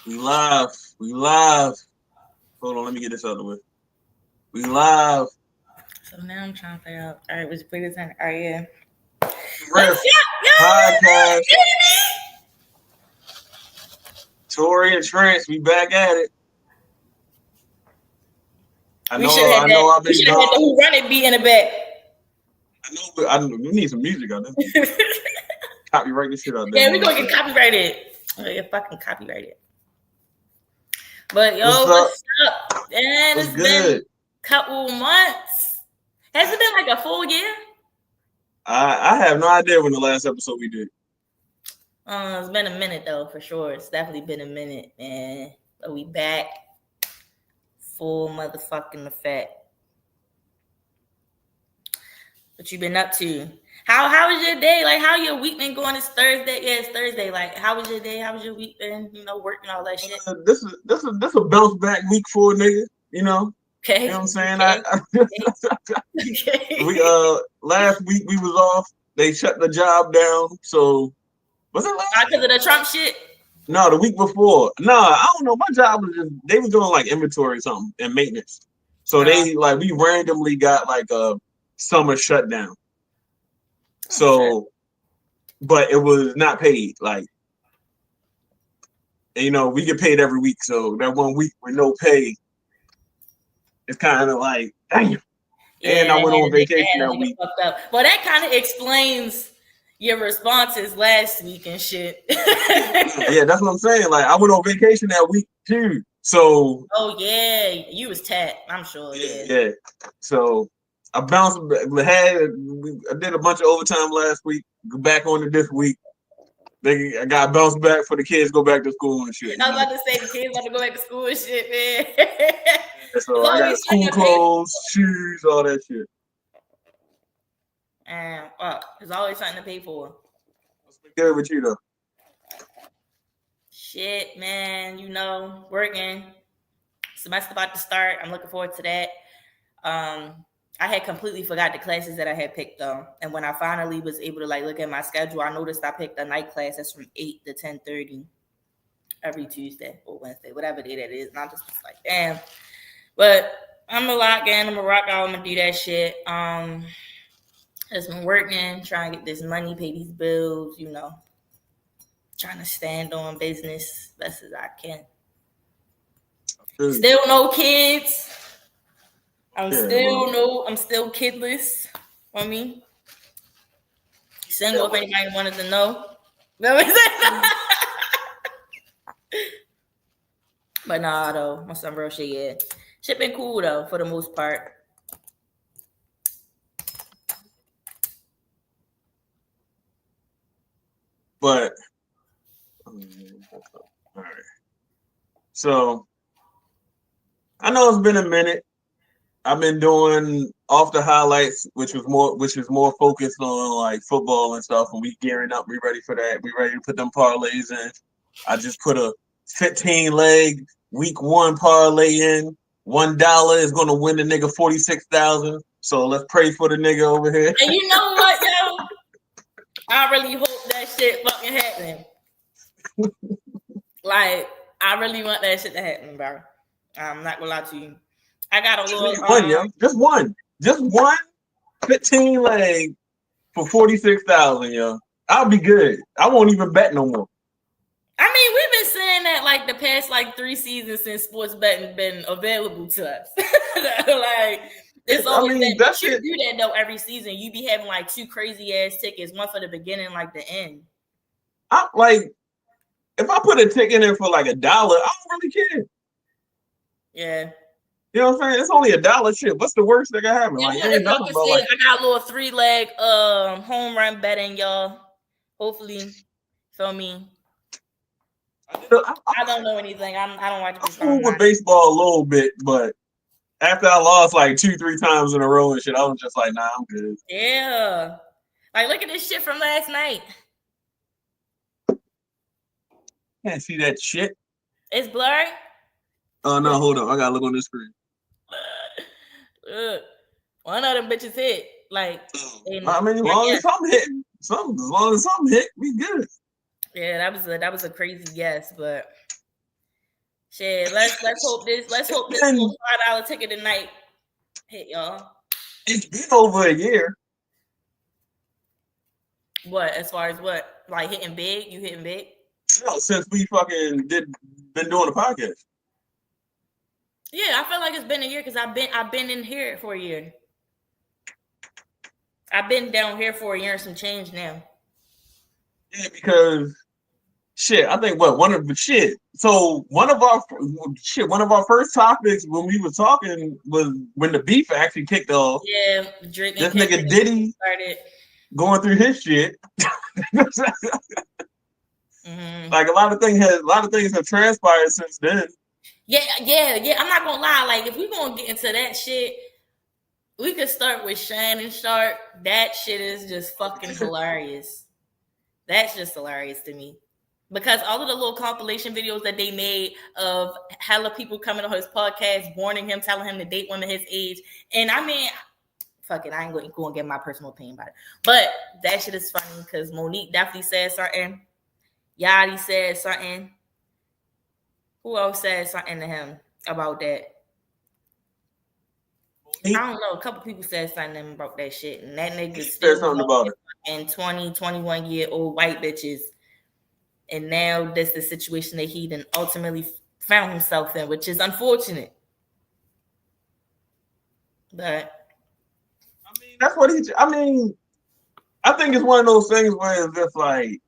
We live. We live. Hold on, let me get this out of the way. We live. So now I'm trying to figure out. All right, was play this in? All right, yeah. RiFF Podcast. Tori and Trance, we back at it. We should have had the Who Run It beat in the back. I know, but we need some music on this. Copyright this shit out there. Yeah, we're gonna get copyrighted. Oh, yeah, fucking copyrighted. But yo, what's up? And it's been a couple months. Has it been like a full year? I have no idea when the last episode we did. It's been a minute though, for sure. It's definitely been a minute, man. But we back. Full motherfucking effect. What you been up to? How was your day? Like, how your week been going? It's Thursday. Yeah, it's Thursday. Like, how was your day? How was your week been? You know, working all that shit. This is a bounce back week for a nigga. You know. Okay. You know what I'm saying? Okay. We last week we was off. They shut the job down. So was it last? Because of the Trump shit. No, the week before. No, I don't know. My job was just they was doing like inventory or something and maintenance. So they like we randomly got like a summer shutdown. So, but it was not paid. Like, and, you know, we get paid every week. So that 1 week with no pay, it's kind of like, damn. Yeah, and I went on vacation that week. Well, that kind of explains your responses last week and shit. Yeah, that's what I'm saying. Like, I went on vacation that week too. So. Oh yeah, you was tapped. I'm sure. Yeah. So. I bounced. I did a bunch of overtime last week. Go back on it this week. I got bounced back for the kids go back to school and shit. I was about to say the kids about to go back to school and shit, man. So I got school clothes, shoes, all that shit. And there's always something to pay for. What's been good with you though? Shit, man. You know, working. Semester about to start. I'm looking forward to that. I had completely forgot the classes that I had picked on. And when I finally was able to like look at my schedule, I noticed I picked a night class that's from 8 to 10:30 every Tuesday or Wednesday, whatever day that is. And I'm just like, damn. But I'm gonna lock in, I'm gonna rock out, I'm gonna do that shit. Just been working, trying to get this money, pay these bills, you know. Trying to stand on business best as I can. Still no kids. I'm still kidless on me. Single if anybody wanted to know. But nah though, on some real shit, yeah. Shit been cool though, for the most part. But all right. So I know it's been a minute. I've been doing off the highlights, which is more focused on like football and stuff, and we gearing up. We ready for that. We ready to put them parlays in. I just put a 15-leg week 1 parlay in. $1 is gonna win the nigga 46,000. So let's pray for the nigga over here. And you know what, yo? I really hope that shit fucking happen. Like, I really want that shit to happen, bro. I'm not gonna lie to you. I got a little one, yo. Just one 15-leg for 46,000, yo. I'll be good. I won't even bet no more. I mean, we've been saying that like the past like 3 seasons since sports betting been available to us. Like it's always you do that though every season. You be having like 2 crazy ass tickets, one for the beginning, like the end. I like if I put a ticket in for like $1, I don't really care. Yeah. You know what I'm saying? It's only $1 shit. What's the worst that can happen? Yeah, like, I got a little 3-leg home run betting, y'all. Hopefully, feel me. I don't know anything. I don't watch baseball. I with baseball a little bit, but after I lost like 2-3 times in a row and shit, I was just like, nah, I'm good. Yeah. Like, look at this shit from last night. Can't see that shit. It's blurry. Oh no, hold on. I gotta look on this screen. One of them bitches hit. Like, I mean, as long as something hit, as long as something hit, we good. Yeah, that was a crazy guess, but Shit, let's hope this little $5 ticket tonight hit y'all. It's been over a year. What, as far as what? Like hitting big? You hitting big? No, since we fucking been doing the podcast. Yeah, I feel like it's been a year because I've been in here for a year. I've been down here for a year and some change now. Yeah, because shit, I think one of our first topics when we were talking was when the beef actually kicked off. Yeah, Drake this nigga Diddy started going through his shit. Mm-hmm. Like a lot of things have transpired since then. Yeah. I'm not gonna lie. Like if we gonna get into that shit, we could start with Shannon Sharp. That shit is just fucking hilarious. That's just hilarious to me. Because all of the little compilation videos that they made of hella people coming on his podcast, warning him, telling him to date women his age. And I mean, fuck it, I ain't going to get my personal opinion about it. But that shit is funny because Monique definitely said something. Yachty said something. Who else said something to him about that? I don't know. A couple people said something about that shit. And that nigga still something about it. And 20, 21-year-old white bitches. And now that's the situation that he then ultimately found himself in, which is unfortunate. But I mean, that's what I think it's one of those things where it's just like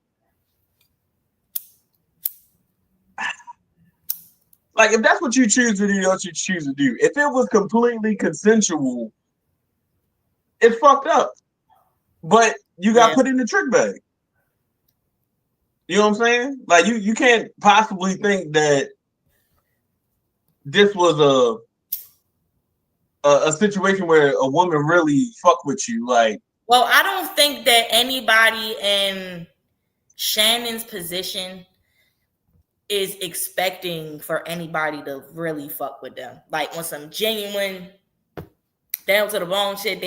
if that's what you choose to do, that's what you choose to do. If it was completely consensual, it's fucked up. But you got put in the trick bag. You know what I'm saying? Like you can't possibly think that this was a situation where a woman really fucked with you. Like, well, I don't think that anybody in Shannon's position is expecting for anybody to really fuck with them. Like on some genuine down to the bone shit,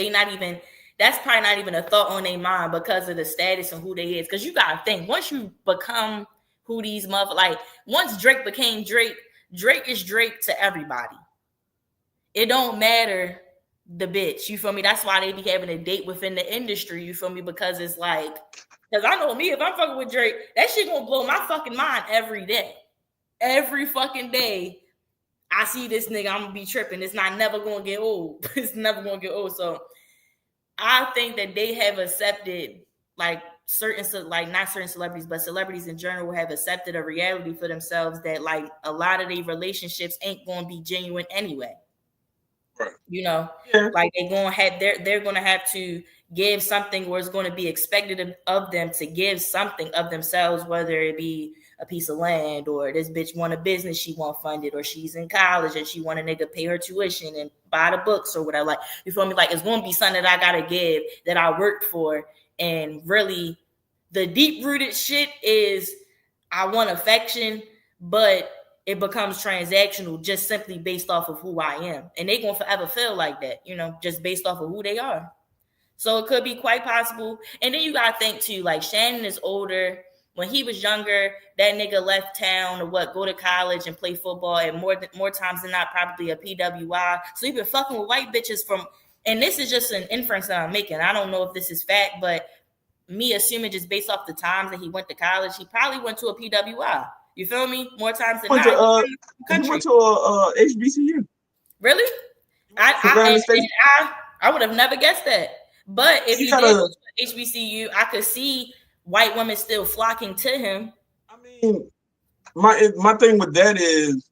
that's probably not even a thought on their mind because of the status and who they is. Because you gotta think, once you become who these like once Drake became Drake, Drake is Drake to everybody. It don't matter the bitch, you feel me? That's why they be having a date within the industry, you feel me? Because it's like, because I know me, if I'm fucking with Drake, that shit gonna blow my fucking mind every day. Every fucking day, I see this nigga, I'm gonna be tripping. It's never gonna get old. It's never gonna get old. So I think that they have accepted, like not certain celebrities, but celebrities in general have accepted a reality for themselves that like a lot of these relationships ain't gonna be genuine anyway. Right. You know, like they're gonna have to give something where it's going to be expected of them to give something of themselves, whether it be a piece of land or this bitch want a business she want funded, or she's in college and she want a nigga pay her tuition and buy the books or whatever. Like, you feel me? Like it's going to be something that I gotta give that I worked for. And really, the deep rooted shit is I want affection, but it becomes transactional just simply based off of who I am. And they gonna forever feel like that, you know, just based off of who they are. So it could be quite possible. And then you gotta think too, like Shannon is older. When he was younger, that nigga left town to go to college and play football, and more times than not, probably a PWI. So he been fucking with white bitches and this is just an inference that I'm making. I don't know if this is fact, but me assuming just based off the times that he went to college, he probably went to a PWI. You feel me? More times than not. He went to a HBCU. Really? I would have never guessed that. But if he did go to HBCU, I could see white women still flocking to him. I mean, my thing with that is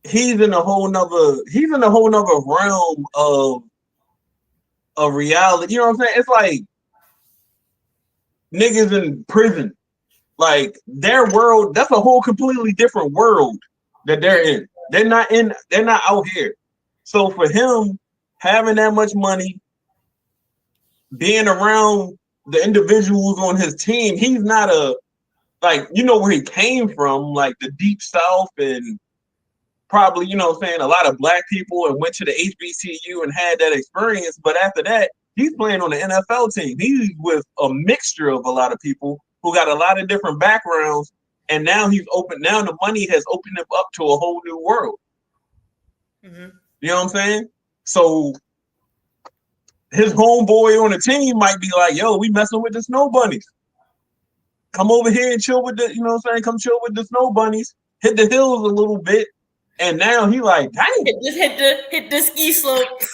he's in a whole nother realm of reality. You know what I'm saying? It's like niggas in prison. Like their world, that's a whole completely different world that they're in. They're not out here. So for him having that much money, being around the individuals on his team, he's not where he came from, like the deep south, and probably, you know what I'm saying, a lot of black people, and went to the HBCU and had that experience. But after that, he's playing on the NFL team. He's with a mixture of a lot of people who got a lot of different backgrounds, and now he's open. Now the money has opened him up to a whole new world. Mm-hmm. You know what I'm saying? So his homeboy on the team might be like, "Yo, we messing with the snow bunnies. Come over here and chill with the, you know what I'm saying? Come chill with the snow bunnies. Hit the hills a little bit." And now he like, dang. Just hit the ski slopes.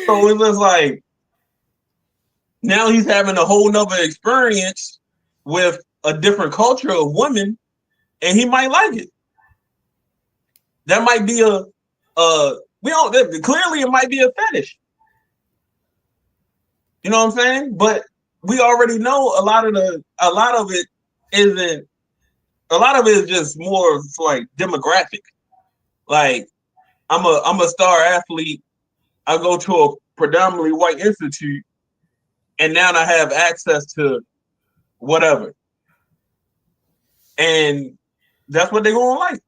So it's just like now he's having a whole nother experience with a different culture of women, and he might like it. That might be we don't clearly it might be a fetish. You know what I'm saying? But we already know a lot of it isn't. A lot of it is just more like demographic. Like I'm a star athlete. I go to a predominantly white institute, and now I have access to whatever, and that's what they're gonna like.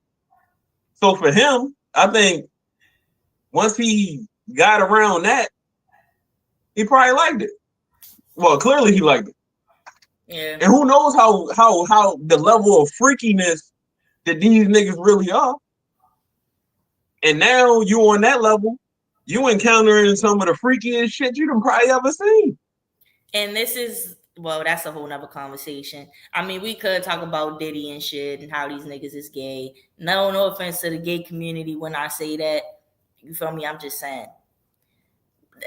So for him, I think once he got around that, he probably liked it. Well, clearly he liked it. Yeah. And who knows how the level of freakiness that these niggas really are. And now you on that level, you encountering some of the freakiest shit you done probably ever seen. And this is, well, that's a whole nother conversation. I mean, we could talk about Diddy and shit and how these niggas is gay. No offense to the gay community when I say that. You feel me? I'm just saying.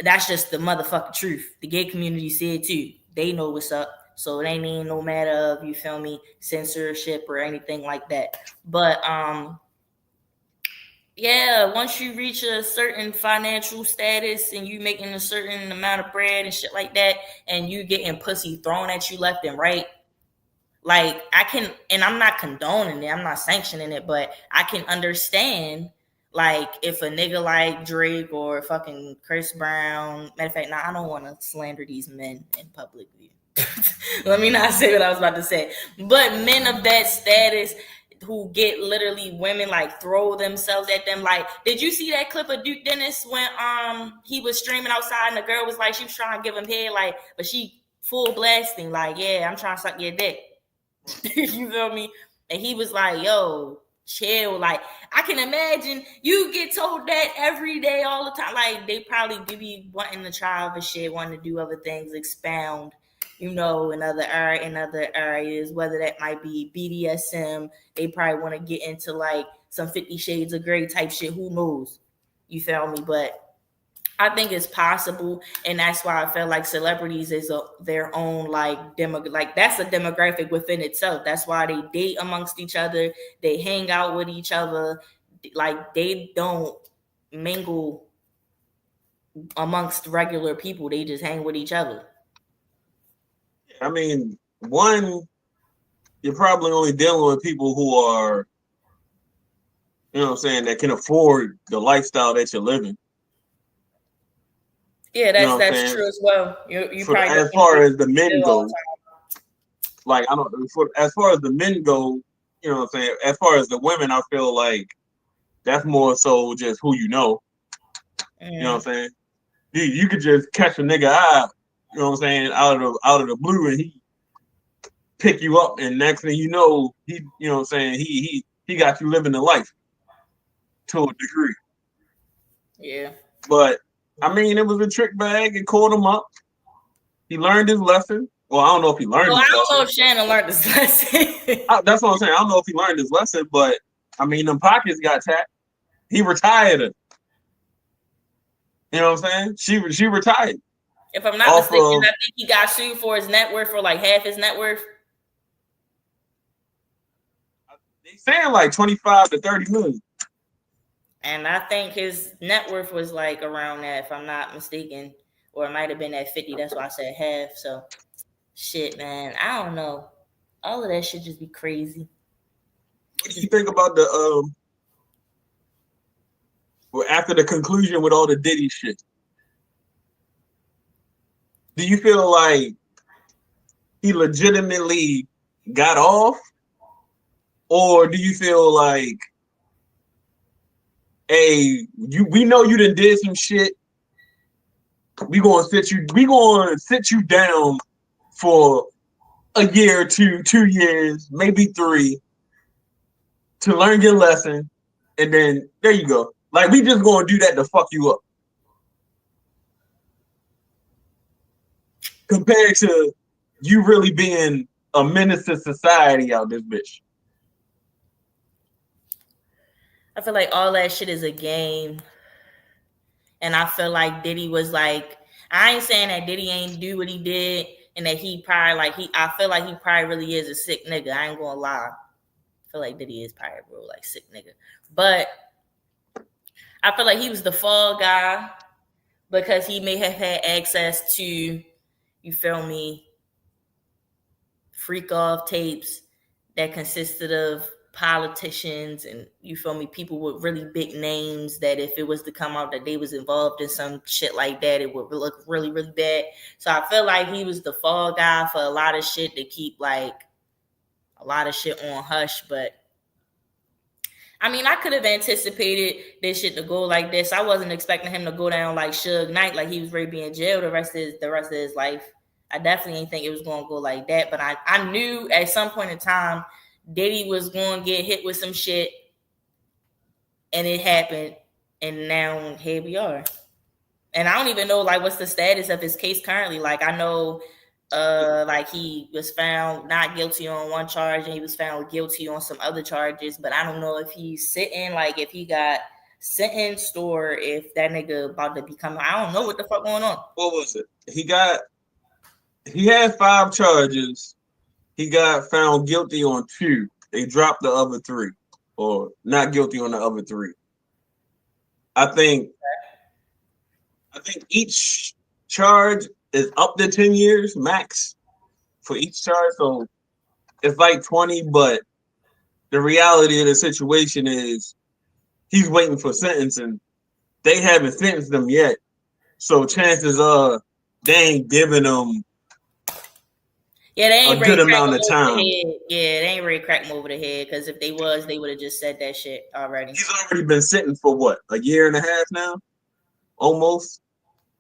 That's just the motherfucking truth. The gay community said too. They know what's up. So it ain't even no matter of, you feel me, censorship or anything like that. But yeah, once you reach a certain financial status and you making a certain amount of bread and shit like that, and you getting pussy thrown at you left and right, like I can, and I'm not condoning it, I'm not sanctioning it, but I can understand, like, if a nigga like Drake or fucking Chris Brown, matter of fact, I don't want to slander these men in public view. Let me not say what I was about to say. But men of that status who get literally women like throw themselves at them. Like, did you see that clip of Duke Dennis when he was streaming outside and the girl was like, she was trying to give him head, like, but she full blasting, like, yeah, I'm trying to suck your dick. You feel me? And he was like, yo, chill. Like, I can imagine you get told that every day, all the time. Like, they probably be wanting to try other shit, wanting to do other things, expound, you know, in other areas, whether that might be BDSM. They probably want to get into like some 50 Shades of Grey type shit. Who knows? You feel me? But I think it's possible, and that's why I feel like celebrities is their own like that's a demographic within itself. That's why they date amongst each other, they hang out with each other, like they don't mingle amongst regular people. They just hang with each other. I mean, one, you're probably only dealing with people who are, you know what I'm saying, that can afford the lifestyle that you're living. Yeah, that's true as well. You probably as far as the men go, like I don't. As far as the men go, you know what I'm saying. As far as the women, I feel like that's more so just who you know. You know what I'm saying. You could just catch a nigga eye, you know what I'm saying, out of the blue, and he pick you up, and next thing you know, he, you know what I'm saying, he got you living the life to a degree. Yeah. But I mean, it was a trick bag. It caught him up. He learned his lesson. Well, I don't know if he learned. Well, I don't know if Shannon learned his lesson. That's what I'm saying. I don't know if he learned his lesson, but I mean, them pockets got tapped. He retired her. You know what I'm saying? She retired. If I'm not mistaken, I think he got sued for his net worth, for like half his net worth. They saying like 25 to 30 million. And I think his net worth was like around that, if I'm not mistaken, or it might have been at 50. That's why I said half. So, shit, man, I don't know. All of that should just be crazy. What do you think about the after the conclusion with all the Diddy shit? Do you feel like he legitimately got off, or do you feel like, hey, we know you done did some shit. We gonna sit you down for a year or 2 years, maybe 3, to learn your lesson, and then there you go. Like, we just gonna do that to fuck you up. Compared to you really being a menace to society out this bitch. I feel like all that shit is a game. And I feel like Diddy was like, I ain't saying that Diddy ain't do what he did and that he probably I feel like he probably really is a sick nigga. I ain't gonna lie. I feel like Diddy is probably a real like sick nigga. But I feel like he was the fall guy because he may have had access to, you feel me, freak off tapes that consisted of politicians and, you feel me, people with really big names that if it was to come out that they was involved in some shit like that, it would look really, really bad. So I feel like he was the fall guy for a lot of shit to keep like a lot of shit on hush. But I mean, I could have anticipated this shit to go like this. I wasn't expecting him to go down like Suge Knight, like he was ready to be in jail the rest of his life. I definitely didn't think it was going to go like that. But I knew at some point in time, Diddy was going to get hit with some shit. And it happened. And now here we are. And I don't even know, like, what's the status of his case currently. Like, I know, like, he was found not guilty on one charge and he was found guilty on some other charges. But I don't know if he's sitting, like, if he got sentenced or if that nigga about to become, I don't know what the fuck going on. What was it? He had 5 charges. He got found guilty on 2. They dropped the other 3, or not guilty on the other 3. I think each charge is up to 10 years max for each charge. So it's like 20, but the reality of the situation is he's waiting for sentencing. They haven't sentenced him yet. So chances are they ain't giving him they ain't a good amount of time. Yeah, they ain't ready to crack him over the head, because if they was, they would have just said that shit already. He's already been sentenced for what, a year and a half now? Almost?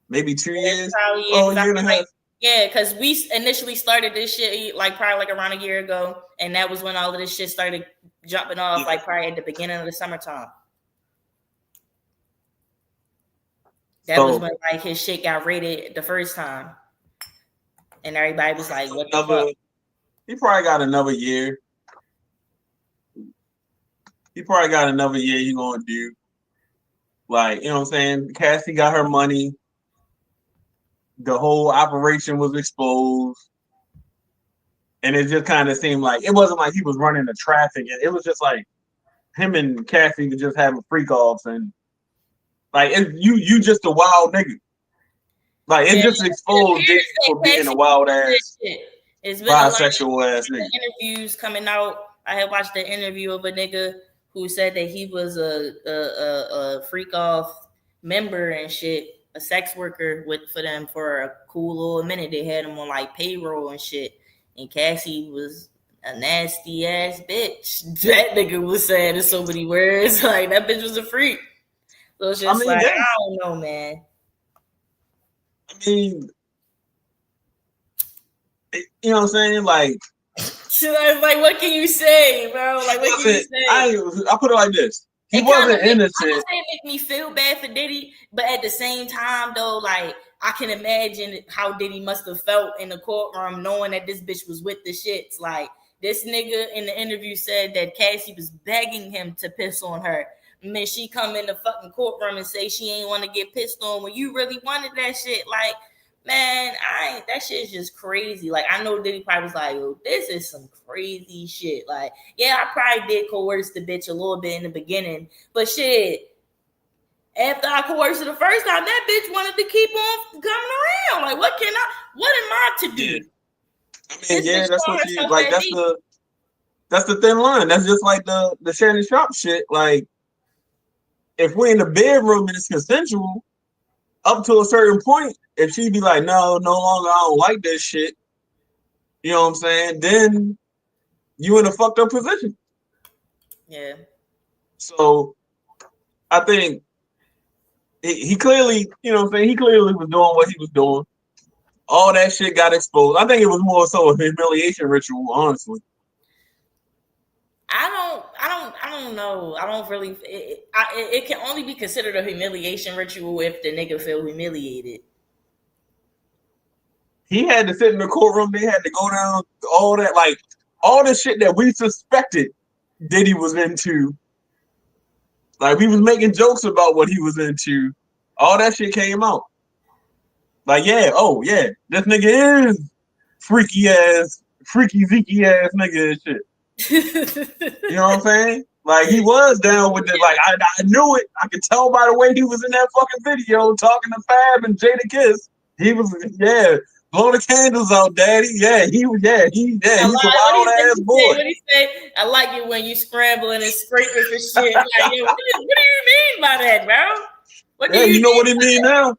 Maybe 2 years? Oh, a year and a half. Yeah, because we initially started this shit like probably like around a year ago, and that was when all of this shit started jumping off, like probably at the beginning of the summertime. That was when like his shit got rated the first time. And everybody was like, what the fuck? He probably got another year. He probably got another year he gonna do. Like, you know what I'm saying? Cassie got her money. The whole operation was exposed. And it just kind of seemed like, it wasn't like he was running the traffic. It was just like him and Cassie were just having freak offs. And like, you just a wild nigga. Like, it just exposed Diddy for being a wild ass, bisexual ass nigga. Interviews coming out. I had watched the interview of a nigga who said that he was a freak off member and shit, a sex worker for them for a cool little minute. They had him on like payroll and shit. And Cassie was a nasty ass bitch. That nigga was saying in so many words. Like, that bitch was a freak. So it's just I don't know, man. I mean, you know what I'm saying? Like, what can you say, bro? Like, what can you say? I put it like this. He wasn't innocent. I'm not saying it make me feel bad for Diddy, but at the same time, though, like, I can imagine how Diddy must have felt in the courtroom knowing that this bitch was with the shits. Like, this nigga in the interview said that Cassie was begging him to piss on her. And then she come in the fucking courtroom and say she ain't want to get pissed on when you really wanted that shit. Like, man, that shit is just crazy. Like, I know Diddy probably was like, yo, this is some crazy shit. Like, yeah, I probably did coerce the bitch a little bit in the beginning, but shit, after I coerced her the first time, that bitch wanted to keep on coming around. Like, what am I to do? Yeah. I mean, yeah, that's what you like. That's the thin line. That's just like the Shannon Sharp shit. Like, if we're in the bedroom and it's consensual, up to a certain point, if she be like, no longer, I don't like this shit, you know what I'm saying? Then you in a fucked up position. Yeah. So I think he clearly, you know what I'm saying? He clearly was doing what he was doing. all that shit got exposed. I think it was more so a humiliation ritual, honestly. I don't know. I don't really. It can only be considered a humiliation ritual if the nigga feel humiliated. He had to sit in the courtroom. They had to go down all that, like all the shit that we suspected Diddy was into. Like we was making jokes about what he was into. All that shit came out. Like yeah, oh yeah, this nigga is freaky zeeky ass nigga and shit. You know what I'm saying? Like he was down with it. Like I knew it. I could tell by the way he was in that fucking video talking to Fab and Jada Kiss. He was blow the candles out, daddy. He's a wild ass boy. What he say? I like it when you scrambling and scraping for shit. Like, yo, what do you mean by that, bro? What do you know what he mean now?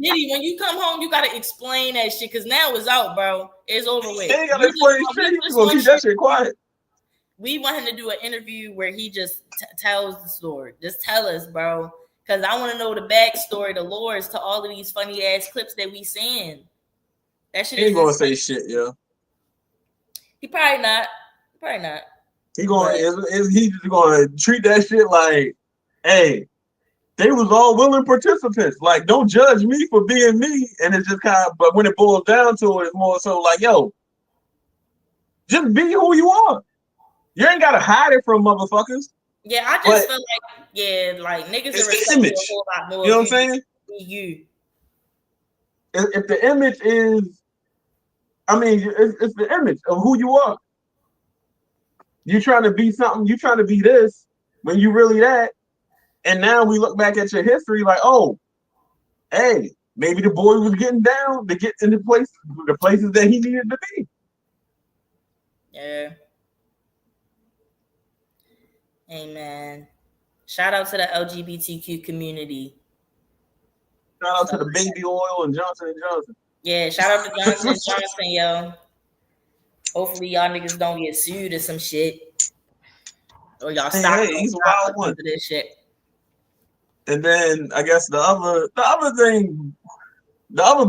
Diddy, when you come home, you gotta explain that shit because now it's out, bro. It's over with. He ain't gotta explain shit. You gonna keep that shit quiet. We want him to do an interview where he just tells the story. Just tell us, bro. Because I want to know the backstory, the lores to all of these funny ass clips that we seeing. That shit. He ain't gonna say shit, yo. He probably not. He he's just gonna treat that shit like, hey, they was all willing participants. Like, don't judge me for being me. And it's just kind of, but when it boils down to it, it's more so like, yo, just be who you are. You ain't gotta hide it from motherfuckers. Yeah, I just feel like niggas are respecting a whole lot more. You know what I'm saying? You. If the image is, it's the image of who you are. You trying to be something, you trying to be this when you really that. And now we look back at your history like, oh, hey, maybe the boy was getting down to get into the places that he needed to be. Yeah. Amen. Shout out to the LGBTQ community. Shout out to the baby oil and Johnson & Johnson. Yeah, shout out to Johnson & Johnson, yo. Hopefully y'all niggas don't get sued or some shit. Or y'all stop he's a wild one. This shit. And then I guess the other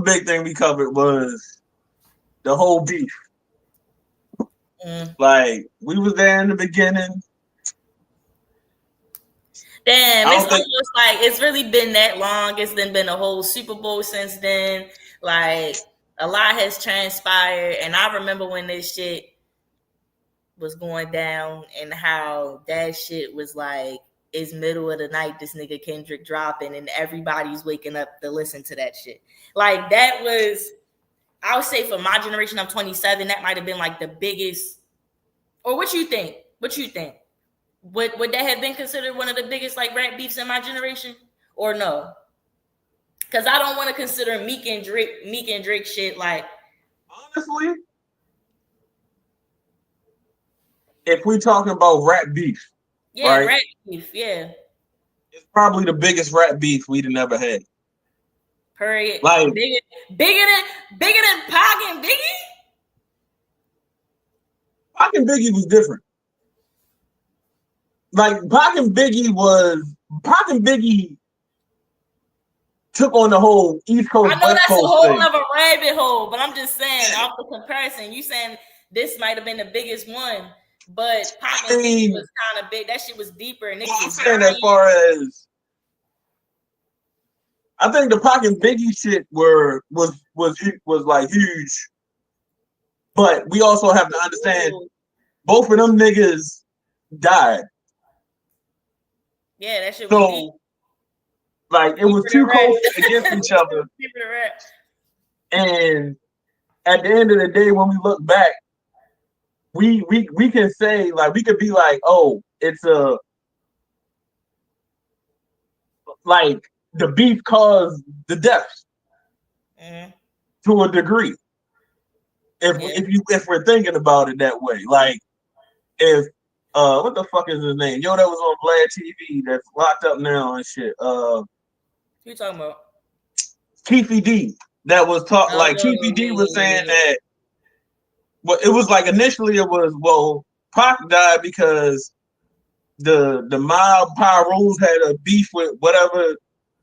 big thing we covered was the whole beef. Like we was there in the beginning. Damn, it's almost like it's really been that long. It's been a whole Super Bowl since then. Like a lot has transpired, and I remember when this shit was going down and how that shit was like it's middle of the night. This nigga Kendrick dropping, and everybody's waking up to listen to that shit. Like that was, I would say for my generation, I'm 27. That might have been like the biggest. Or what you think? Would that have been considered one of the biggest like rap beefs in my generation, or no? Because I don't want to consider Meek and Drake shit like. Honestly, if we talking about rap beef, right? Rap beef, yeah, it's probably the biggest rap beef we'd have never had. Period. Like bigger than Pac and Biggie. Pac and Biggie was different. Like Pac and Biggie took on the whole East Coast. I know that's a whole other rabbit hole, but I'm just saying off the comparison, you saying this might have been the biggest one, but Pac and Biggie was kind of big. That shit was deeper. And I'm saying as far as I think the Pac and Biggie shit was like huge, but we also have to understand both of them niggas died. Yeah, that shit was deep. Like it was too close against each other. And at the end of the day, when we look back, we can say like we could be like, oh, it's like the beef caused the deaths to a degree. If we're thinking about it that way, like if what the fuck is his name? Yo, that was on Vlad TV that's locked up now and shit. Who you talking about? Keefy D. That was talking like Keefy D was saying that. Well, it was like initially it was Pac died because the Mob Power Rules had a beef with whatever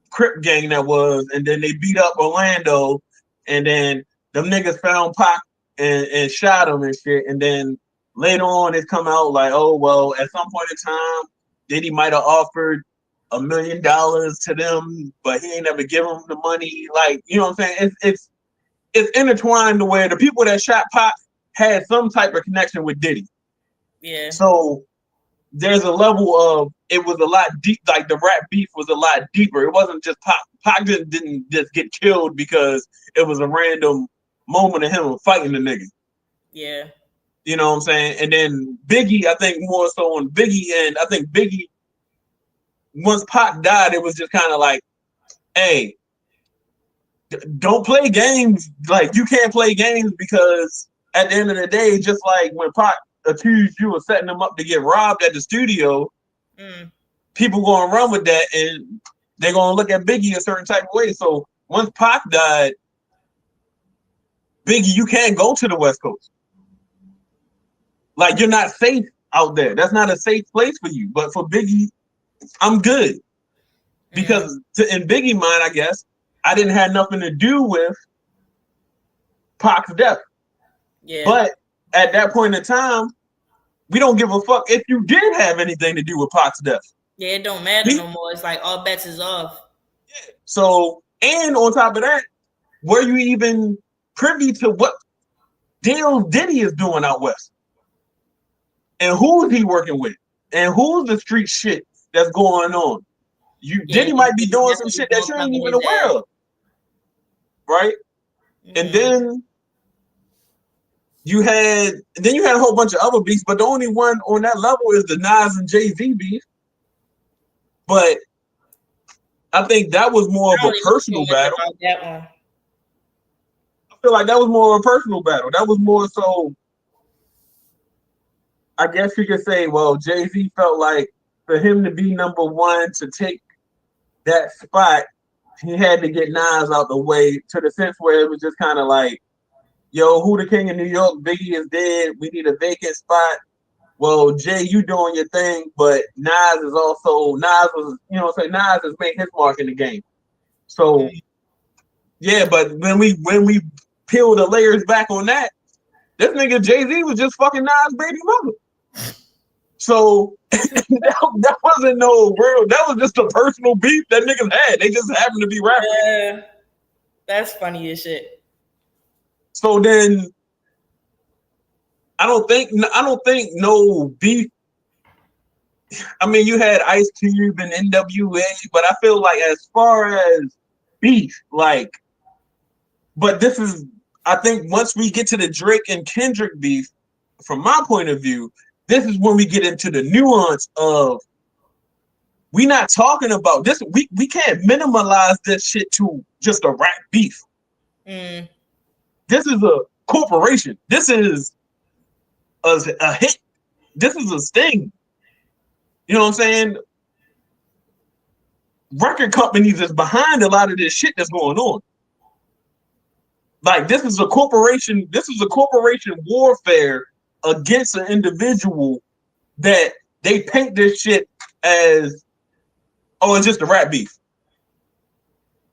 Crip gang that was, and then they beat up Orlando, and then them niggas found Pac and shot him and shit. And then later on, it's come out like, oh well, at some point in time, Diddy might have offered $1 million to them, but he ain't never give them the money. Like, you know what I'm saying? It's intertwined to where the people that shot Pac had some type of connection with Diddy. Yeah. So there's a level of it was a lot deep. Like the rap beef was a lot deeper. It wasn't just Pac. Pac didn't just get killed because it was a random moment of him fighting the nigga. Yeah. You know what I'm saying? And then Biggie, I think more so on Biggie, and I think Biggie, once Pac died, it was just kind of like, hey, don't play games. Like, you can't play games because at the end of the day, just like when Pac accused you of setting him up to get robbed at the studio, people going to run with that and they're going to look at Biggie a certain type of way. So once Pac died, Biggie, you can't go to the West Coast. Like, you're not safe out there. That's not a safe place for you. But for Biggie, I'm good. Because in Biggie mind, I guess, I didn't have nothing to do with Pac's death. Yeah. But at that point in time, we don't give a fuck if you did have anything to do with Pac's death. Yeah, it don't matter no more. It's like all bets is off. Yeah. So, and on top of that, were you even privy to what deals Diddy is doing out west? And who's he working with? And who's the street shit that's going on? Diddy might be doing some shit that you ain't even aware of. Right? And then you had a whole bunch of other beefs, but the only one on that level is the Nas and Jay-Z beef. But I think that was more of a personal battle. That one. I feel like that was more of a personal battle. That was more so, I guess you could say, well, Jay-Z felt like for him to be number one, to take that spot, he had to get Nas out the way, to the sense where it was just kind of like, yo, who the king of New York? Biggie is dead. We need a vacant spot. Well, Jay, you doing your thing, but Nas was, you know, Nas has made his mark in the game. So, yeah, but when we peel the layers back on that, this nigga Jay-Z was just fucking Nas' baby mother. So that wasn't no real. That was just a personal beef that niggas had. They just happened to be rapping. Yeah, that's funny as shit. So then, I don't think no beef. I mean, you had Ice Cube and NWA, but I feel like as far as beef, like, but this is, I think once we get to the Drake and Kendrick beef, from my point of view, this is when we get into the nuance of, we not talking about this. We can't minimalize this shit to just a rap beef. This is a corporation. This is a hit. This is a sting. You know what I'm saying? Record companies is behind a lot of this shit that's going on. Like, this is a corporation. This is a corporation warfare against an individual that they paint this shit as, oh, it's just a rap beef.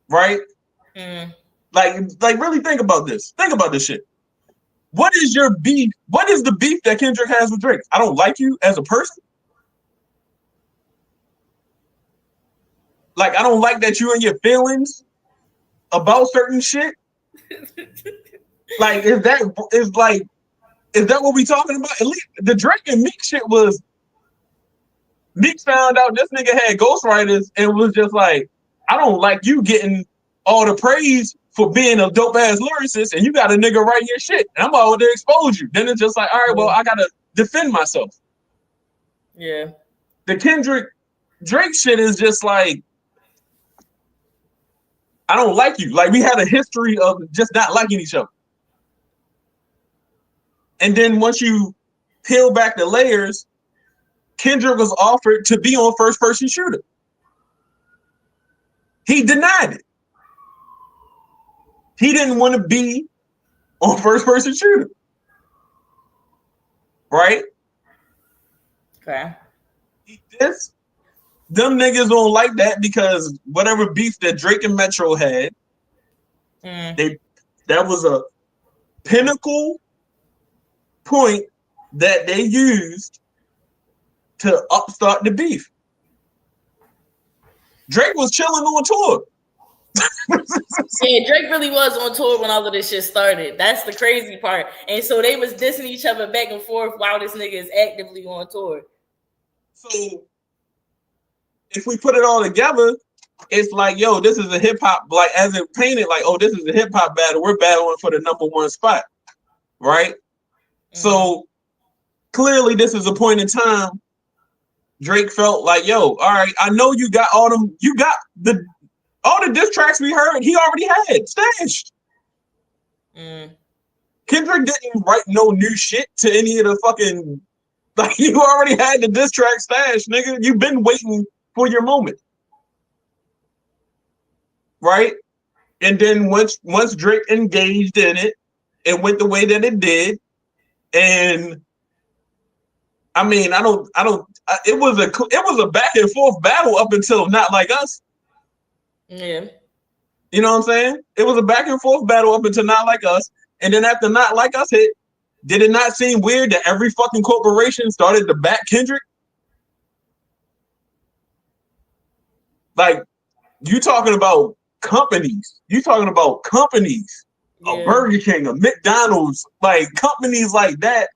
Right? Like really think about this. Think about this shit. What is your beef? What is the beef that Kendrick has with Drake? I don't like you as a person. Like, I don't like that you and your feelings about certain shit. Like, is that what we talking about? At least the Drake and Meek shit was, Meek found out this nigga had ghostwriters and was just like, I don't like you getting all the praise for being a dope ass lyricist, and you got a nigga writing your shit, and I'm out there expose you. Then it's just like, all right, well, I gotta defend myself. Yeah. The Kendrick Drake shit is just like, I don't like you. Like, we had a history of just not liking each other. And then once you peel back the layers, Kendrick was offered to be on First Person Shooter. He denied it. He didn't want to be on First Person Shooter. Right? Okay. Them niggas don't like that because whatever beef that Drake and Metro had, they That was a pinnacle point that they used to upstart the beef. Drake was chilling on tour. Yeah, Drake really was on tour when all of this shit started. That's the crazy part. And so they was dissing each other back and forth while this nigga is actively on tour. So if we put it all together, it's like, yo, this is a hip hop, like as it painted, like, oh, this is a hip hop battle. We're battling for the number one spot, right? Mm-hmm. So clearly, this is a point in time. Drake felt like, yo, all right, I know you got all them, you got all the diss tracks we heard, he already had stashed. Kendrick didn't write no new shit to any of the fucking, like, you already had the diss track stashed, nigga. You've been waiting for your moment. Right? And then once Drake engaged in it, it went the way that it did. And I mean, it was a back and forth battle up until Not Like Us. Yeah. You know what I'm saying? It was a back and forth battle up until Not Like Us. And then after Not Like Us hit, did it not seem weird that every fucking corporation started to back Kendrick? Like, you talking about companies. You talking about companies. Yeah. A Burger King, a McDonald's, like companies like that.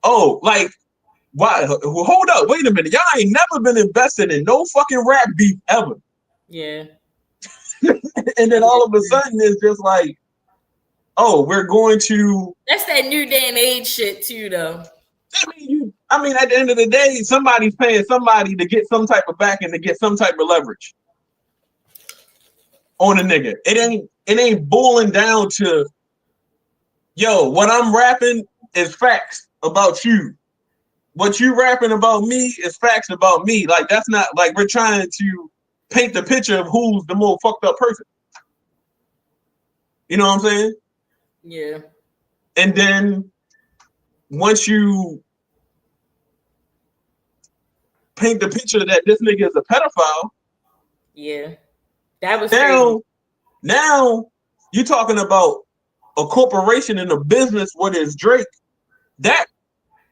Oh, like, why? Hold up, wait a minute. Y'all ain't never been invested in no fucking rap beef ever. Yeah. And then all of a sudden it's just like, oh, we're going to. That's that new day and age shit too, though. I mean, at the end of the day, somebody's paying somebody to get some type of backing, to get some type of leverage on a nigga. It ain't boiling down to, yo, what I'm rapping is facts about you. What you rapping about me is facts about me. Like, that's not, like, we're trying to paint the picture of who's the more fucked up person. You know what I'm saying? Yeah. And then once you paint the picture that this nigga is a pedophile. Yeah. That was now you're talking about a corporation and a business, what is Drake? That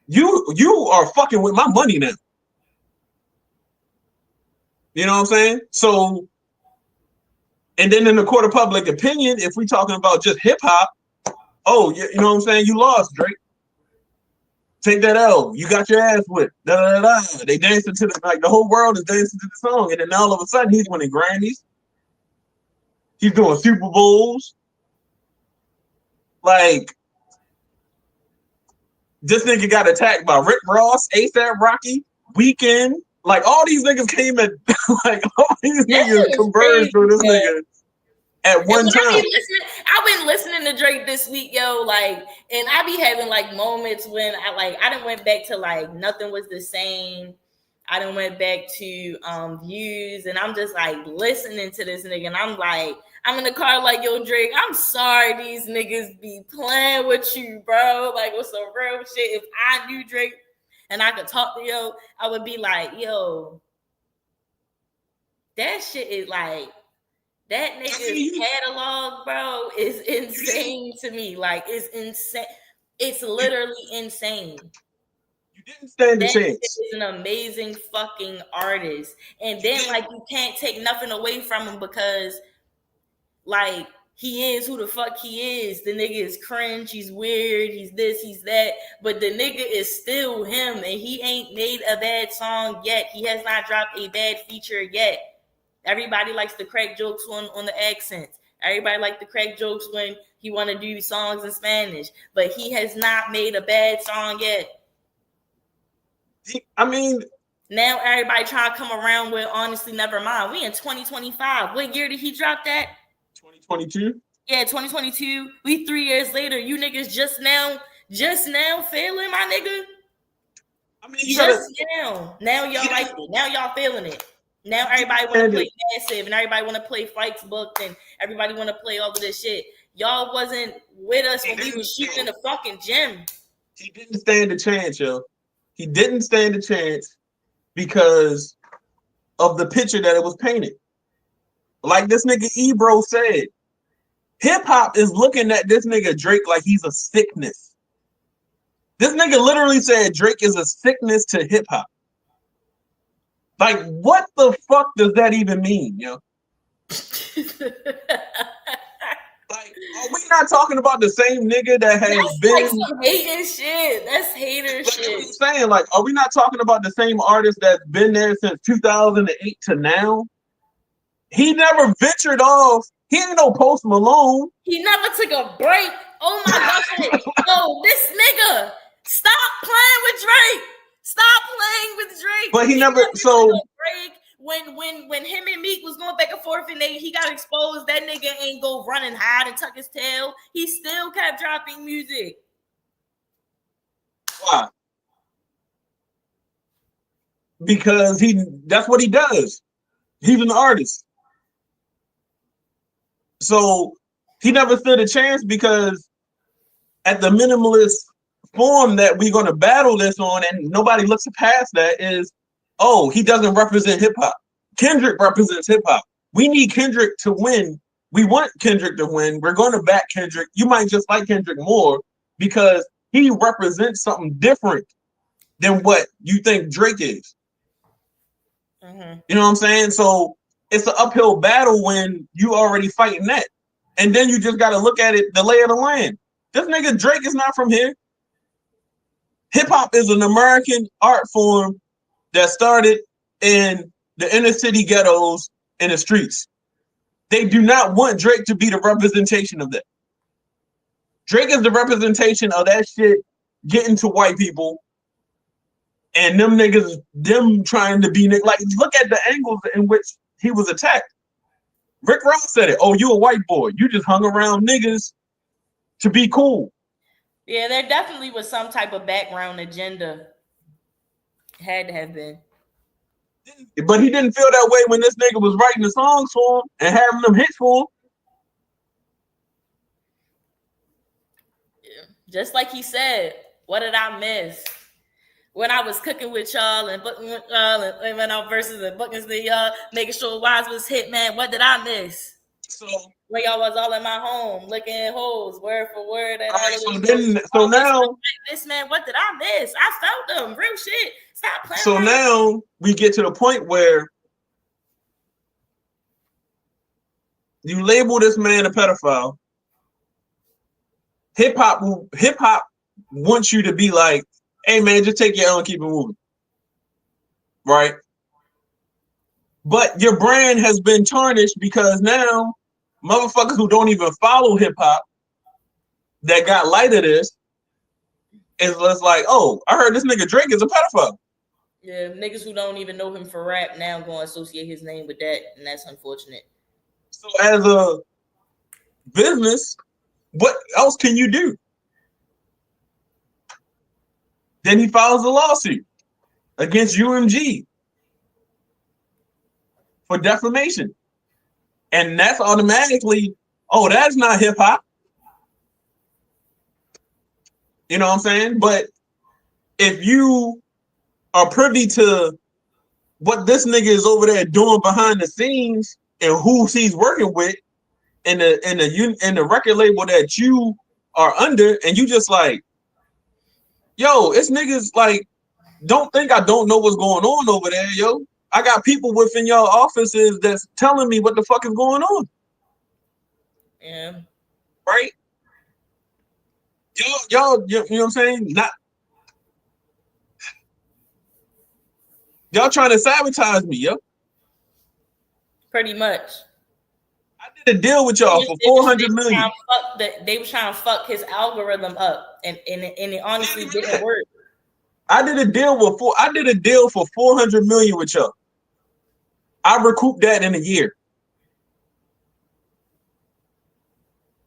you are fucking with my money now. You know what I'm saying? So, and then in the court of public opinion, if we talking about just hip hop, oh, you know what I'm saying? You lost, Drake. Take that L. You got your ass whipped. Da, da, da, da. They dancing to the whole world is dancing to the song, and then all of a sudden he's winning Grammys. He's doing Super Bowls. Like, this nigga got attacked by Rick Ross, A$AP Rocky, Weeknd. Like, all these niggas came at, like, all these niggas converged for this nigga at one time. I've been listening to Drake this week, yo, like, and I be having, like, moments when I done went back to, like, Nothing Was the Same. I done went back to Views, and I'm just, like, listening to this nigga, and I'm like, I'm in the car like, yo, Drake, I'm sorry these niggas be playing with you, bro. Like, what's some real shit? If I knew Drake and I could talk to yo, I would be like, yo, that shit is like, that nigga's catalog, bro, is insane to me. Like, it's insane. It's literally insane. You didn't stand a chance. Is an amazing fucking artist. And then, like, you can't take nothing away from him because, like, he is who the fuck he is. The nigga is cringe. He's weird. He's this, he's that. But the nigga is still him. And he ain't made a bad song yet. He has not dropped a bad feature yet. Everybody likes to crack jokes on the accents. Everybody likes to crack jokes when he want to do songs in Spanish. But he has not made a bad song yet. I mean, now everybody trying to come around with Honestly Nevermind. We in 2025. What year did he drop that? 2022? Yeah, 2022. We 3 years later. You niggas just now failing, my nigga. I mean, now y'all like it. Now y'all feeling it. Now everybody want to play Massive, and everybody want to play Fights Booked, and everybody want to play all of this shit. Y'all wasn't with us when we was shooting in the fucking gym. He didn't stand a chance, yo. He didn't stand a chance because of the picture that it was painted. Like this nigga Ebro said, Hip hop is looking at this nigga Drake like he's a sickness. This nigga literally said Drake is a sickness to hip hop. Like, what the fuck does that even mean, yo? Like, are we not talking about the same nigga that has That's been like some hating shit. That's hater like, shit. I'm saying, like, are we not talking about the same artist that's been there since 2008 to now? He never ventured off. He ain't no Post Malone. He never took a break. Oh my god. Yo, this nigga. Stop playing with Drake. Stop playing with Drake. But he never so took a break. When him and Meek was going back and forth and he got exposed, that nigga ain't go run and hide and tuck his tail. He still kept dropping music. why? Because that's what he does. He's an artist. So he never stood a chance because at the minimalist form that we're going to battle this on, and nobody looks past that, is, oh, he doesn't represent hip hop. Kendrick represents hip hop. We need Kendrick to win. We want Kendrick to win. We're going to back Kendrick. You might just like Kendrick more because he represents something different than what you think Drake is. Mm-hmm. You know what I'm saying? So it's an uphill battle when you already fighting that. And then you just got to look at it, the lay of the land. This nigga Drake is not from here. Hip hop is an American art form that started in the inner city ghettos and the streets. They do not want Drake to be the representation of that. Drake is the representation of that shit getting to white people and them niggas, them trying to be, like, look at the angles in which he was attacked. Rick Ross said it. Oh, you a white boy. You just hung around niggas to be cool. Yeah, there definitely was some type of background agenda. Had to have been. But he didn't feel that way when this nigga was writing the songs for him and having them hits for him. Yeah. Just like he said, what did I miss? When I was cooking with y'all and booking with y'all and when I versus and bookings with y'all, making sure Wise was hit, man, what did I miss? So when y'all was all in my home, looking at hoes, word for word. And right, so now, this man, what did I miss? I felt them, real shit. Stop playing. So now we get to the point where you label this man a pedophile. Hip hop wants you to be like, hey man, just take your L and keep it moving. Right? But your brand has been tarnished because now motherfuckers who don't even follow hip hop that got light of this is just like, oh, I heard this nigga Drake is a pedophile. Yeah, niggas who don't even know him for rap now going to associate his name with that, and that's unfortunate. So as a business, what else can you do? Then he files a lawsuit against UMG for defamation. And that's automatically, oh, that's not hip hop. You know what I'm saying? But if you are privy to what this nigga is over there doing behind the scenes and who he's working with in the record label that you are under, and you just like, yo, it's niggas like, don't think I don't know what's going on over there, yo. I got people within y'all offices that's telling me what the fuck is going on. Yeah. Right? Y'all, you know what I'm saying? Y'all trying to sabotage me, yo. Pretty much. I did a deal with y'all for $400 million. They were trying to fuck his algorithm up, and it honestly didn't work. I did a deal for $400 million with y'all. I recouped that in a year.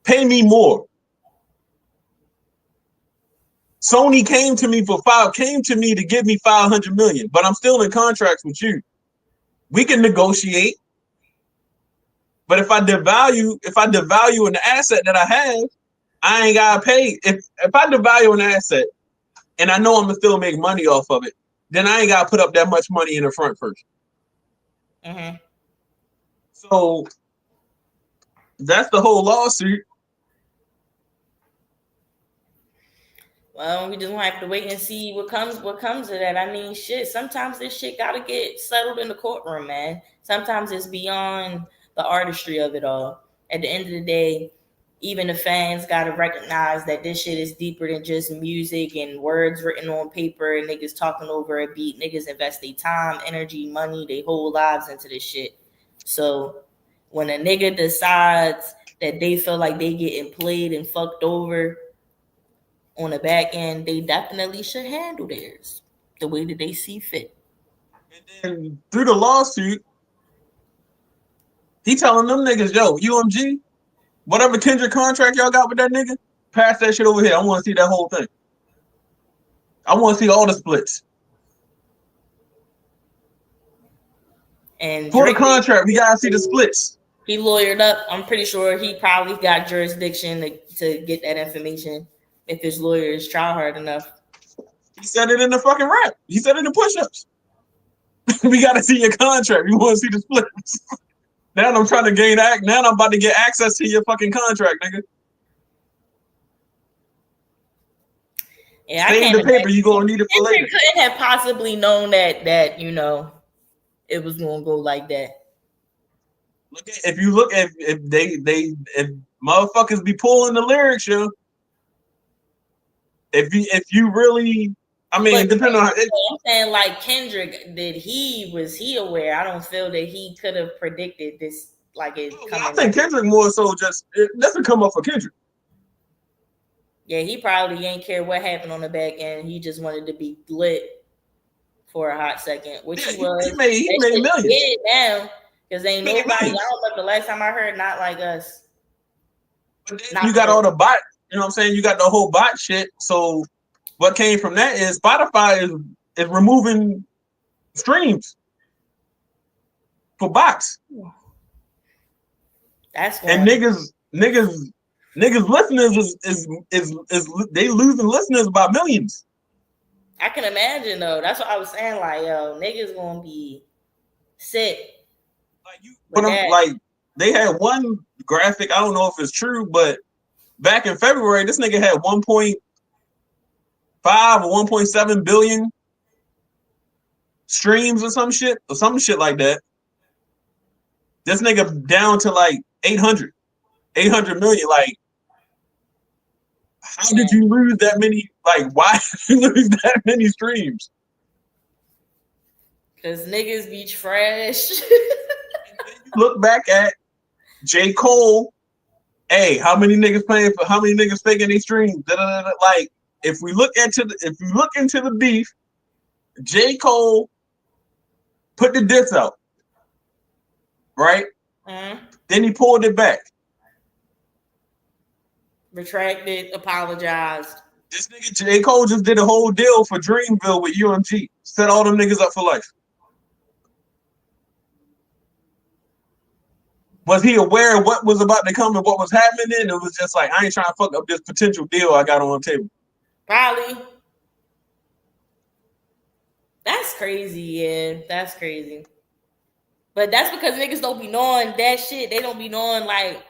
Pay me more. Sony came to me to give me $500 million, but I'm still in contracts with you. We can negotiate. But if I devalue an asset that I have, I ain't gotta pay. If I devalue an asset and I know I'm gonna still make money off of it, then I ain't gotta put up that much money in the front first. Mm-hmm. So That's the whole lawsuit. Well, we just gonna have to wait and see what comes of that. I mean, shit. Sometimes this shit gotta get settled in the courtroom, man. Sometimes it's beyond the artistry of it all. At the end of the day, even the fans gotta recognize that this shit is deeper than just music and words written on paper and niggas talking over a beat. Niggas invest their time, energy, money, their whole lives into this shit. So when a nigga decides that they feel like they getting played and fucked over on the back end, they definitely should handle theirs the way that they see fit. And then through the lawsuit, he telling them niggas, yo, UMG, whatever Kendrick contract y'all got with that nigga, pass that shit over here. I want to see that whole thing. I want to see all the splits. And for Drake, the contract, we gotta see the splits. He lawyered up. I'm pretty sure he probably got jurisdiction to get that information if his lawyers try hard enough. He said it in the fucking rap. He said it in the push-ups. We gotta see your contract. We want to see the splits. Now I'm trying to gain now I'm about to get access to your fucking contract, nigga. Yeah, save the paper. You gonna need it for later. Couldn't have possibly known that you know it was gonna go like that. If motherfuckers be pulling the lyrics, yo. If you really, I mean, depending on. I'm saying, like Kendrick, was he aware? I don't feel that he could have predicted this. Like it. I think Kendrick more so just it doesn't come up for Kendrick. Yeah, he probably ain't care what happened on the back end. He just wanted to be lit for a hot second, which he was. He made millions now because ain't nobody. I don't know. The last time I heard, not like us. But then you got all the bot. You know what I'm saying? You got the whole bot shit. So what came from that is Spotify is removing streams for bots. That's and niggas listeners is they losing listeners by millions. I can imagine though. That's what I was saying. Like, yo, niggas gonna be sick. Like they had one graphic. I don't know if it's true, but back in February, this nigga had 1.5 or 1.7 billion streams or some shit like that. This nigga down to like 800 million. Like, how did you lose that many? Like, why did you lose that many streams? Because niggas be trash. Look back at J. Cole. Hey, how many niggas paying for? How many niggas faking these streams? Like, if we look into the beef, J. Cole put the diss out, right? Mm-hmm. Then he pulled it back, retracted, apologized. This nigga J. Cole just did a whole deal for Dreamville with UMG, set all them niggas up for life. Was he aware of what was about to come and what was happening? It was just like, I ain't trying to fuck up this potential deal I got on the table. Probably. That's crazy, yeah. That's crazy. But that's because niggas don't be knowing that shit. They don't be knowing, like,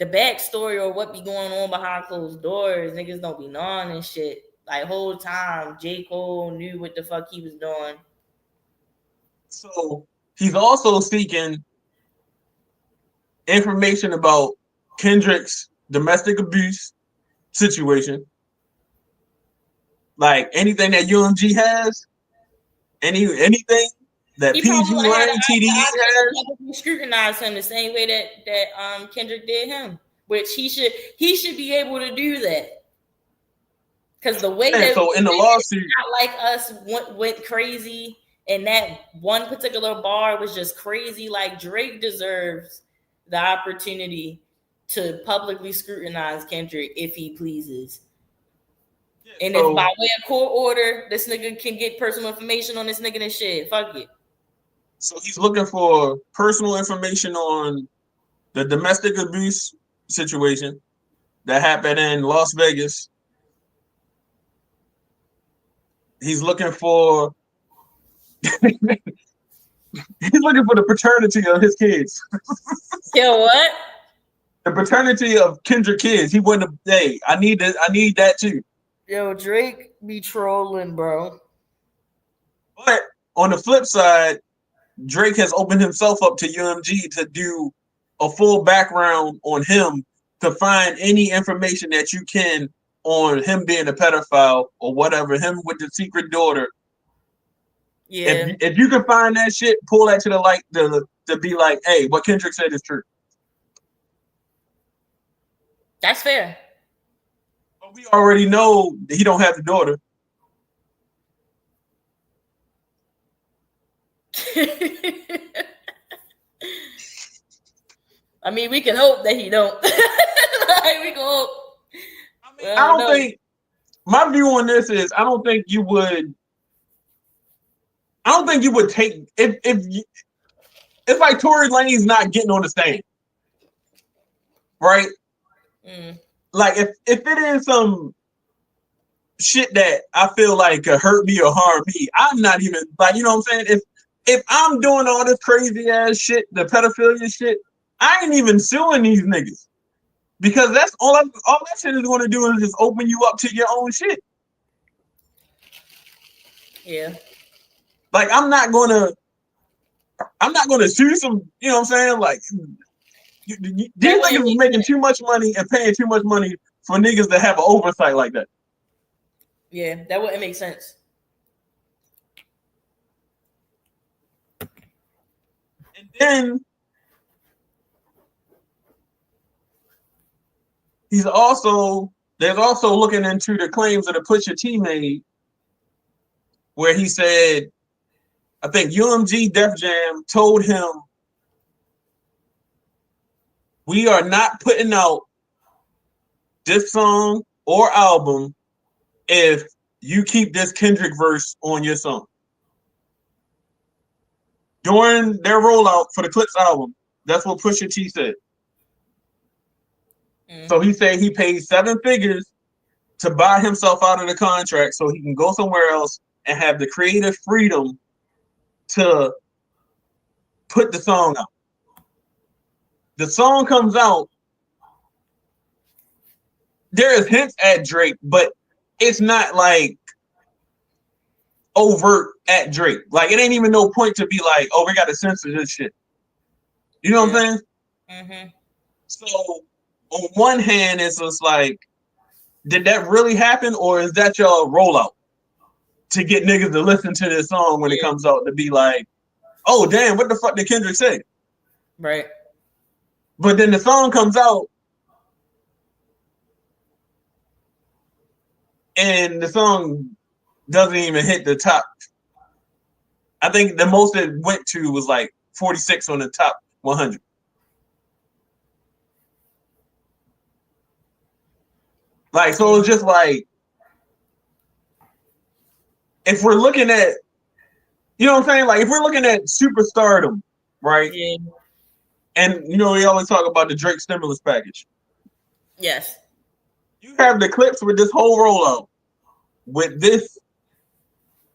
the backstory or what be going on behind closed doors. Niggas don't be knowing and shit. Like, whole time, J. Cole knew what the fuck he was doing. So, he's also seeking information about Kendrick's domestic abuse situation, like anything that UMG has, anything that PG Line, TDE has. Scrutinize him the same way that Kendrick did him, which he should be able to do that. Because the way that so in the lawsuit, not like us went crazy, and that one particular bar was just crazy. Like Drake deserves the opportunity to publicly scrutinize Kendrick if he pleases. Yeah, and if by way of court order, this nigga can get personal information on this nigga and shit, fuck it. So he's looking for personal information on the domestic abuse situation that happened in Las Vegas. He's looking for the paternity of his kids. Yo, what? The paternity of Kendrick kids. He wouldn't have. Hey, I need that. I need that too. Yo, Drake be trolling, bro. But on the flip side, Drake has opened himself up to UMG to do a full background on him to find any information that you can on him being a pedophile or whatever, him with the secret daughter. Yeah, If you can find that shit, pull that to the light to be like, hey, what Kendrick said is true. that's fair. But we already know that he don't have the daughter. I mean, we can hope that he don't. Like, we can hope. I mean, I don't think my view on this is I don't think you would take if like Tory Lanez not getting on the stand, right? Like if it is some shit that I feel like hurt me or harm me, I'm not even like, you know what I'm saying? If I'm doing all this crazy ass shit, the pedophilia shit, I ain't even suing these niggas. Because that's all that shit is going to do is just open you up to your own shit. Yeah. Like I'm not gonna sue some, you know what I'm saying? Like these niggas is making too much money and paying too much money for niggas that have an oversight like that. Yeah, that wouldn't make sense. And then there's also looking into the claims that the Pusha T made, where he said, I think UMG Def Jam told him, we are not putting out this song or album if you keep this Kendrick verse on your song. During their rollout for the Clips album, that's what Pusha T said. So he said he paid 7 figures to buy himself out of the contract so he can go somewhere else and have the creative freedom to put the song out. The song comes out. There is hints at Drake, but it's not like overt at Drake. Like it ain't even no point to be like, oh, we got to censor this shit. You know what I'm saying? Mm-hmm. So on one hand, it's just like, did that really happen, or is that your rollout to get niggas to listen to this song when it comes out to be like, oh damn, what the fuck did Kendrick say? Right. But then the song comes out and the song doesn't even hit the top. I think the most it went to was like 46 on the top 100. Like, so it's just like, if we're looking at, you know what I'm saying? Like, if we're looking at superstardom, right? Yeah. And, you know, we always talk about the Drake stimulus package. Yes. You have the Clips with this whole rollout with this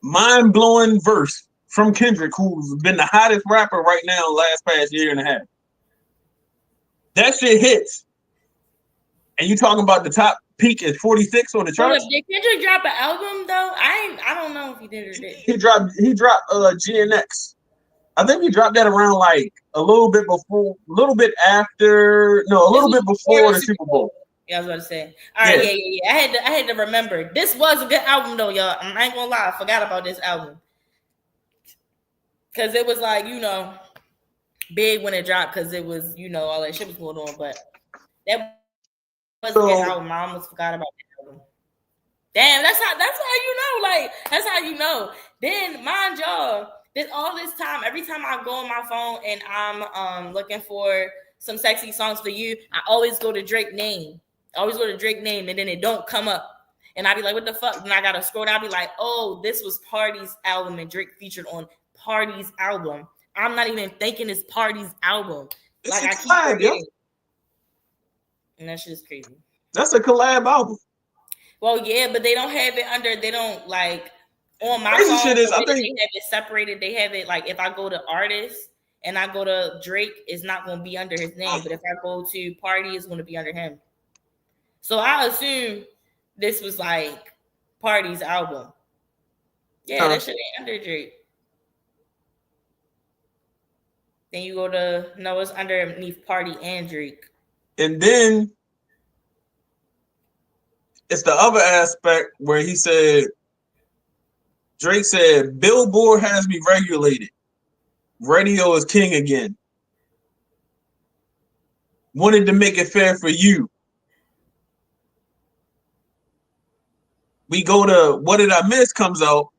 mind-blowing verse from Kendrick, who's been the hottest rapper right now last past year and a half. That shit hits. And you talking about the top peak is 46 on the charts? Did Kendrick drop an album though? I don't know if he did or did. He dropped GNX. I think he dropped that around like a little bit before the Super Bowl. Yeah, I was about to say. All right, yeah. I had to remember. This was a good album though, y'all. I ain't gonna lie, I forgot about this album. Cause it was like, you know, big when it dropped because it was, you know, all that shit was going on. But that was a good album. I almost forgot about that album. Damn, that's how you know. Like, that's how you know. Then mind y'all, all this time, every time I go on my phone and I'm looking for some sexy songs for you, I always go to Drake name. And then it don't come up. And I be like, what the fuck? And I gotta scroll down, I be like, oh, this was Party's album, and Drake featured on Party's album. I'm not even thinking it's Party's album. It's like a I collab, keep forgetting. And that shit is crazy. That's a collab album. Well, yeah, but they don't have it under. They don't like on my crazy phone. Shit is, I think they have it separated. They have it like if I go to artists and I go to Drake, it's not going to be under his name. But if I go to Party, it's going to be under him. So I assume this was like Party's album. Yeah, that shit ain't under Drake. Then you go to, no, it's underneath Party and Drake. And then it's the other aspect where he said, Drake said, Billboard has me regulated. Radio is king again. Wanted to make it fair for you. We go to What Did I Miss comes out.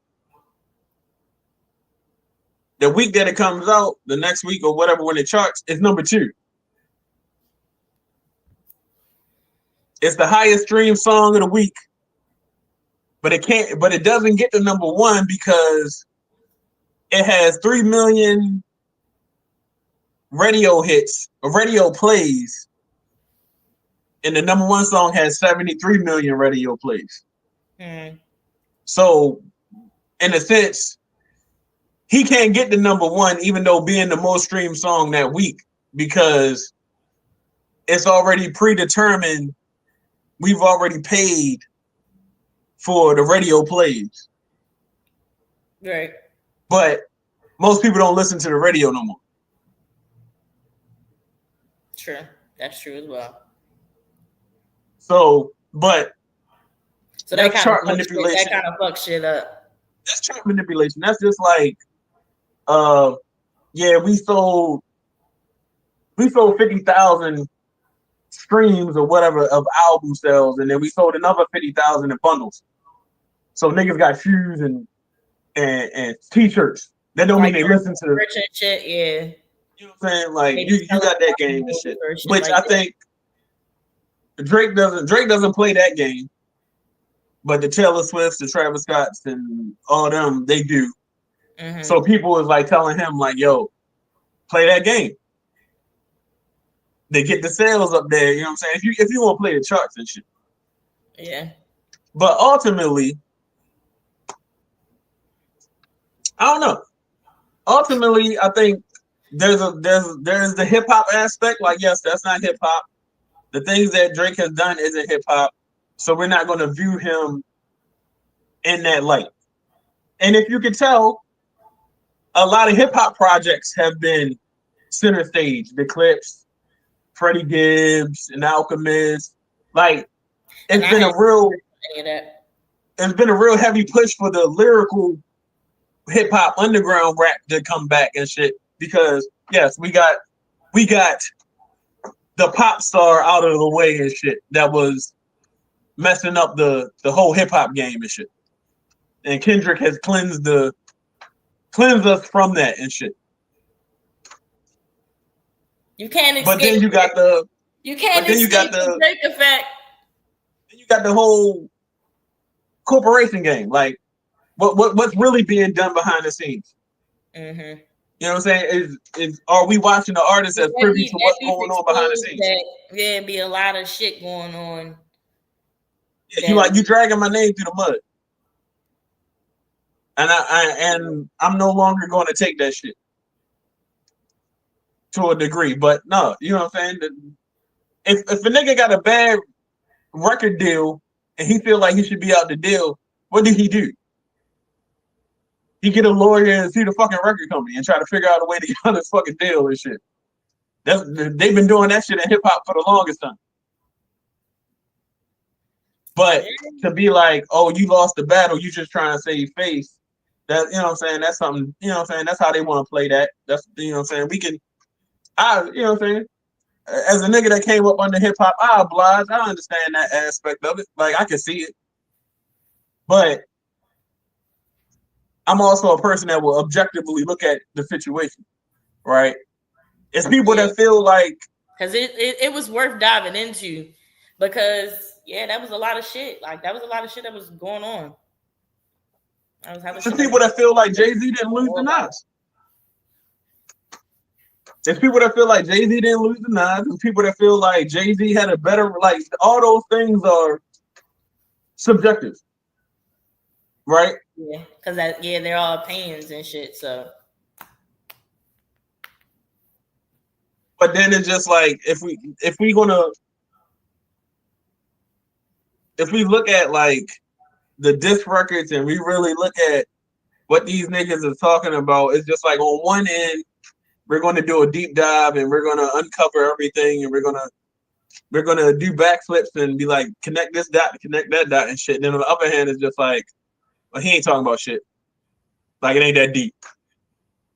The week that it comes out, the next week or whatever, when it charts, it's number 2. It's the highest streamed song of the week. But it doesn't get to number 1 because it has 3 million radio hits or radio plays. And the number 1 song has 73 million radio plays. So, in a sense, he can't get the number 1, even though being the most streamed song that week, because it's already predetermined. We've already paid for the radio plays. Right. But most people don't listen to the radio no more. True. That's true as well. So that that's chart manipulation. That kind of fucks shit up. That's chart manipulation. That's just like, we sold 50,000 streams or whatever of album sales, and then we sold another 50,000 in bundles. So niggas got shoes and t-shirts. That don't mean they listen to the shit. Yeah. You know what I'm saying? Like you got that game and shit. Which like I think Drake doesn't play that game. But the Taylor Swifts, the Travis Scotts, and all them, they do. Mm-hmm. So people is like telling him, like, yo, play that game. They get the sales up there, you know what I'm saying? If you want to play the charts and shit. Yeah. But ultimately, I don't know. Ultimately, I think there's the hip hop aspect. Like, yes, that's not hip hop. The things that Drake has done isn't hip hop. So we're not going to view him in that light. And if you can tell, a lot of hip hop projects have been center stage. The Clips, Freddie Gibbs, and Alchemist. Like, it's been a real heavy push for the lyrical hip hop underground rap to come back and shit. Because yes, we got the pop star out of the way and shit that was messing up the whole hip hop game and shit. And Kendrick has cleansed us from that and shit. You can't escape. But then you got the Drake effect. Then you got the whole corporation game. Like what's really being done behind the scenes? Mm-hmm. You know what I'm saying? Is are we watching the artists as privy to what's going on behind the scenes? There'd be a lot of shit going on. Yeah, you dragging my name through the mud, and I'm no longer going to take that shit to a degree. But no, you know what I'm saying? If a nigga got a bad record deal and he feel like he should be out the deal, what did he do? He get a lawyer and see the fucking record company and try to figure out a way to get on this fucking deal and shit. They've been doing that shit in hip hop for the longest time. But to be like, oh, you lost the battle, you just trying to save face. That, you know what I'm saying? That's something, you know what I'm saying? That's how they want to play that. That's, you know what I'm saying? You know what I'm saying? As a nigga that came up under hip hop, I oblige. I understand that aspect of it. Like, I can see it. But I'm also a person that will objectively look at the situation, right? It's people that feel like, because it was worth diving into, because that was a lot of shit. Like, that was a lot of shit that was going on. There's people that feel like Jay-Z didn't lose the Nas. There's people that feel like Jay-Z didn't lose the Nas. There's people that feel like Jay-Z had a better, like, all those things are subjective. Right? Yeah, because they're all opinions and shit. So But then it's just like if we look at like the diss records and we really look at what these niggas are talking about, it's just like on one end we're going to do a deep dive and we're going to uncover everything and we're going to do backflips and be like connect this dot to connect that dot and shit. And then on the other hand, it's just like, well, he ain't talking about shit. Like it ain't that deep.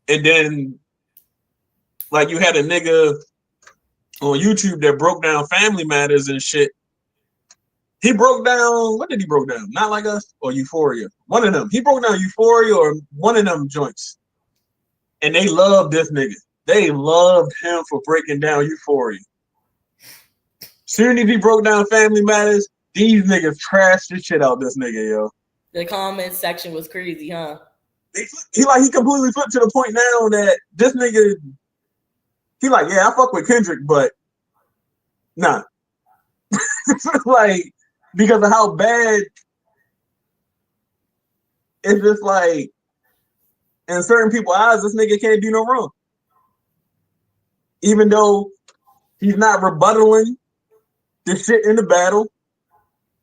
And then like you had a nigga on YouTube that broke down Family Matters and shit. He broke down, what did he broke down? Not Like Us or Euphoria? One of them. He broke down Euphoria or one of them joints. And they loved this nigga. They loved him for breaking down Euphoria. Soon as he broke down Family Matters, these niggas trashed the shit out this nigga, yo. The comment section was crazy, huh? He completely flipped to the point now that this nigga, he like, yeah, I fuck with Kendrick, but nah. Like, because of how bad it's just like, in certain people's eyes, this nigga can't do no wrong. Even though he's not rebuttaling the shit in the battle.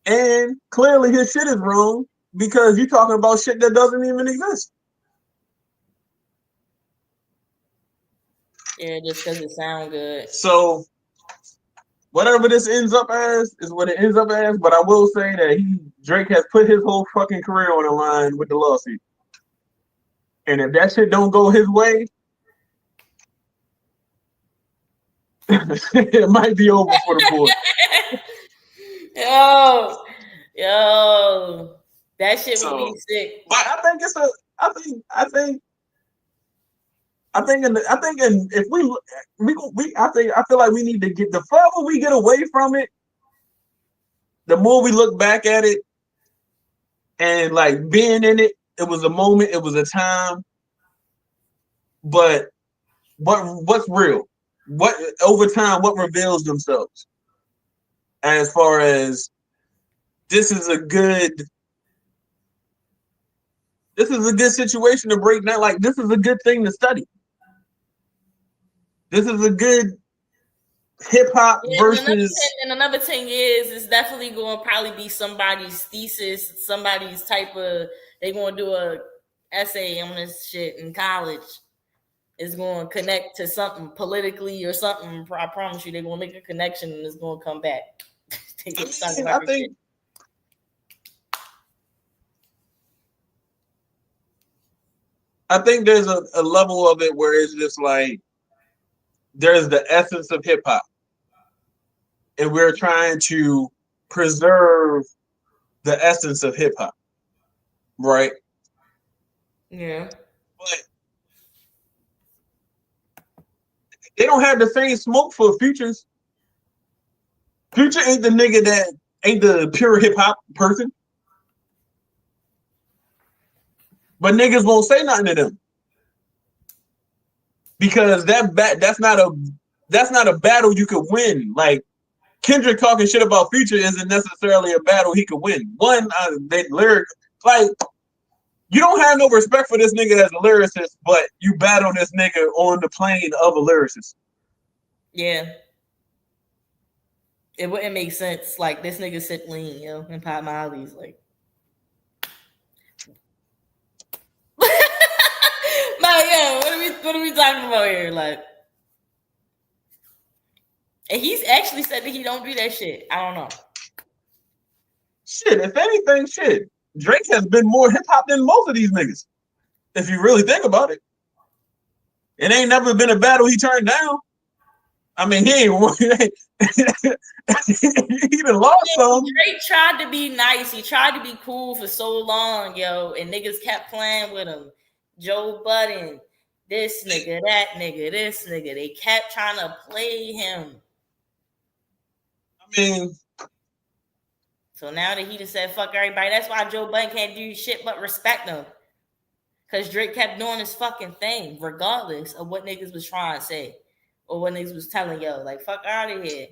And clearly his shit is wrong because you're talking about shit that doesn't even exist. Yeah, just because it sounds good. So whatever this ends up as is what it ends up as. But I will say that Drake has put his whole fucking career on the line with the lawsuit. And if that shit don't go his way, it might be over for the boy. Yo, that shit would be sick. But I think it's a. I think if I feel like we need to get, the further we get away from it, the more we look back at it, and like being in it, it was a moment, it was a time. But what's real? What over time, what reveals themselves? As far as this is a good situation to break down. Like this is a good thing to study. This is a good hip hop versus. In another 10 years, it's definitely going to probably be somebody's thesis, somebody's type of. They're going to do a essay on this shit in college. It's going to connect to something politically or something. I promise you, they're going to make a connection and it's going to come back. I think there's a level of it where it's just like there's the essence of hip hop, and we're trying to preserve the essence of hip hop, right? Yeah. But they don't have the same smoke for Futures. Future ain't the nigga that ain't the pure hip hop person. But niggas won't say nothing to them. Because that's not a battle you could win. Like Kendrick talking shit about Future isn't necessarily a battle he could win. One, they lyric, like you don't have no respect for this nigga as a lyricist, but you battle this nigga on the plane of a lyricist. Yeah. It wouldn't make sense. Like this nigga sit lean, yo, and Pop Molly's like. Like, yo, what are we talking about here? Like, and he's actually said that he don't do that shit. I don't know. Shit, if anything, Drake has been more hip hop than most of these niggas. If you really think about it, it ain't never been a battle he turned down. I mean, he ain't won. He done lost some. Drake tried to be nice. He tried to be cool for so long, yo, and niggas kept playing with him. Joe Budden, this nigga, that nigga, this nigga. They kept trying to play him. I mean, so now that he just said fuck everybody, that's why Joe Budden can't do shit but respect him. Because Drake kept doing his fucking thing, regardless of what niggas was trying to say or what niggas was telling yo. Like, fuck out of here.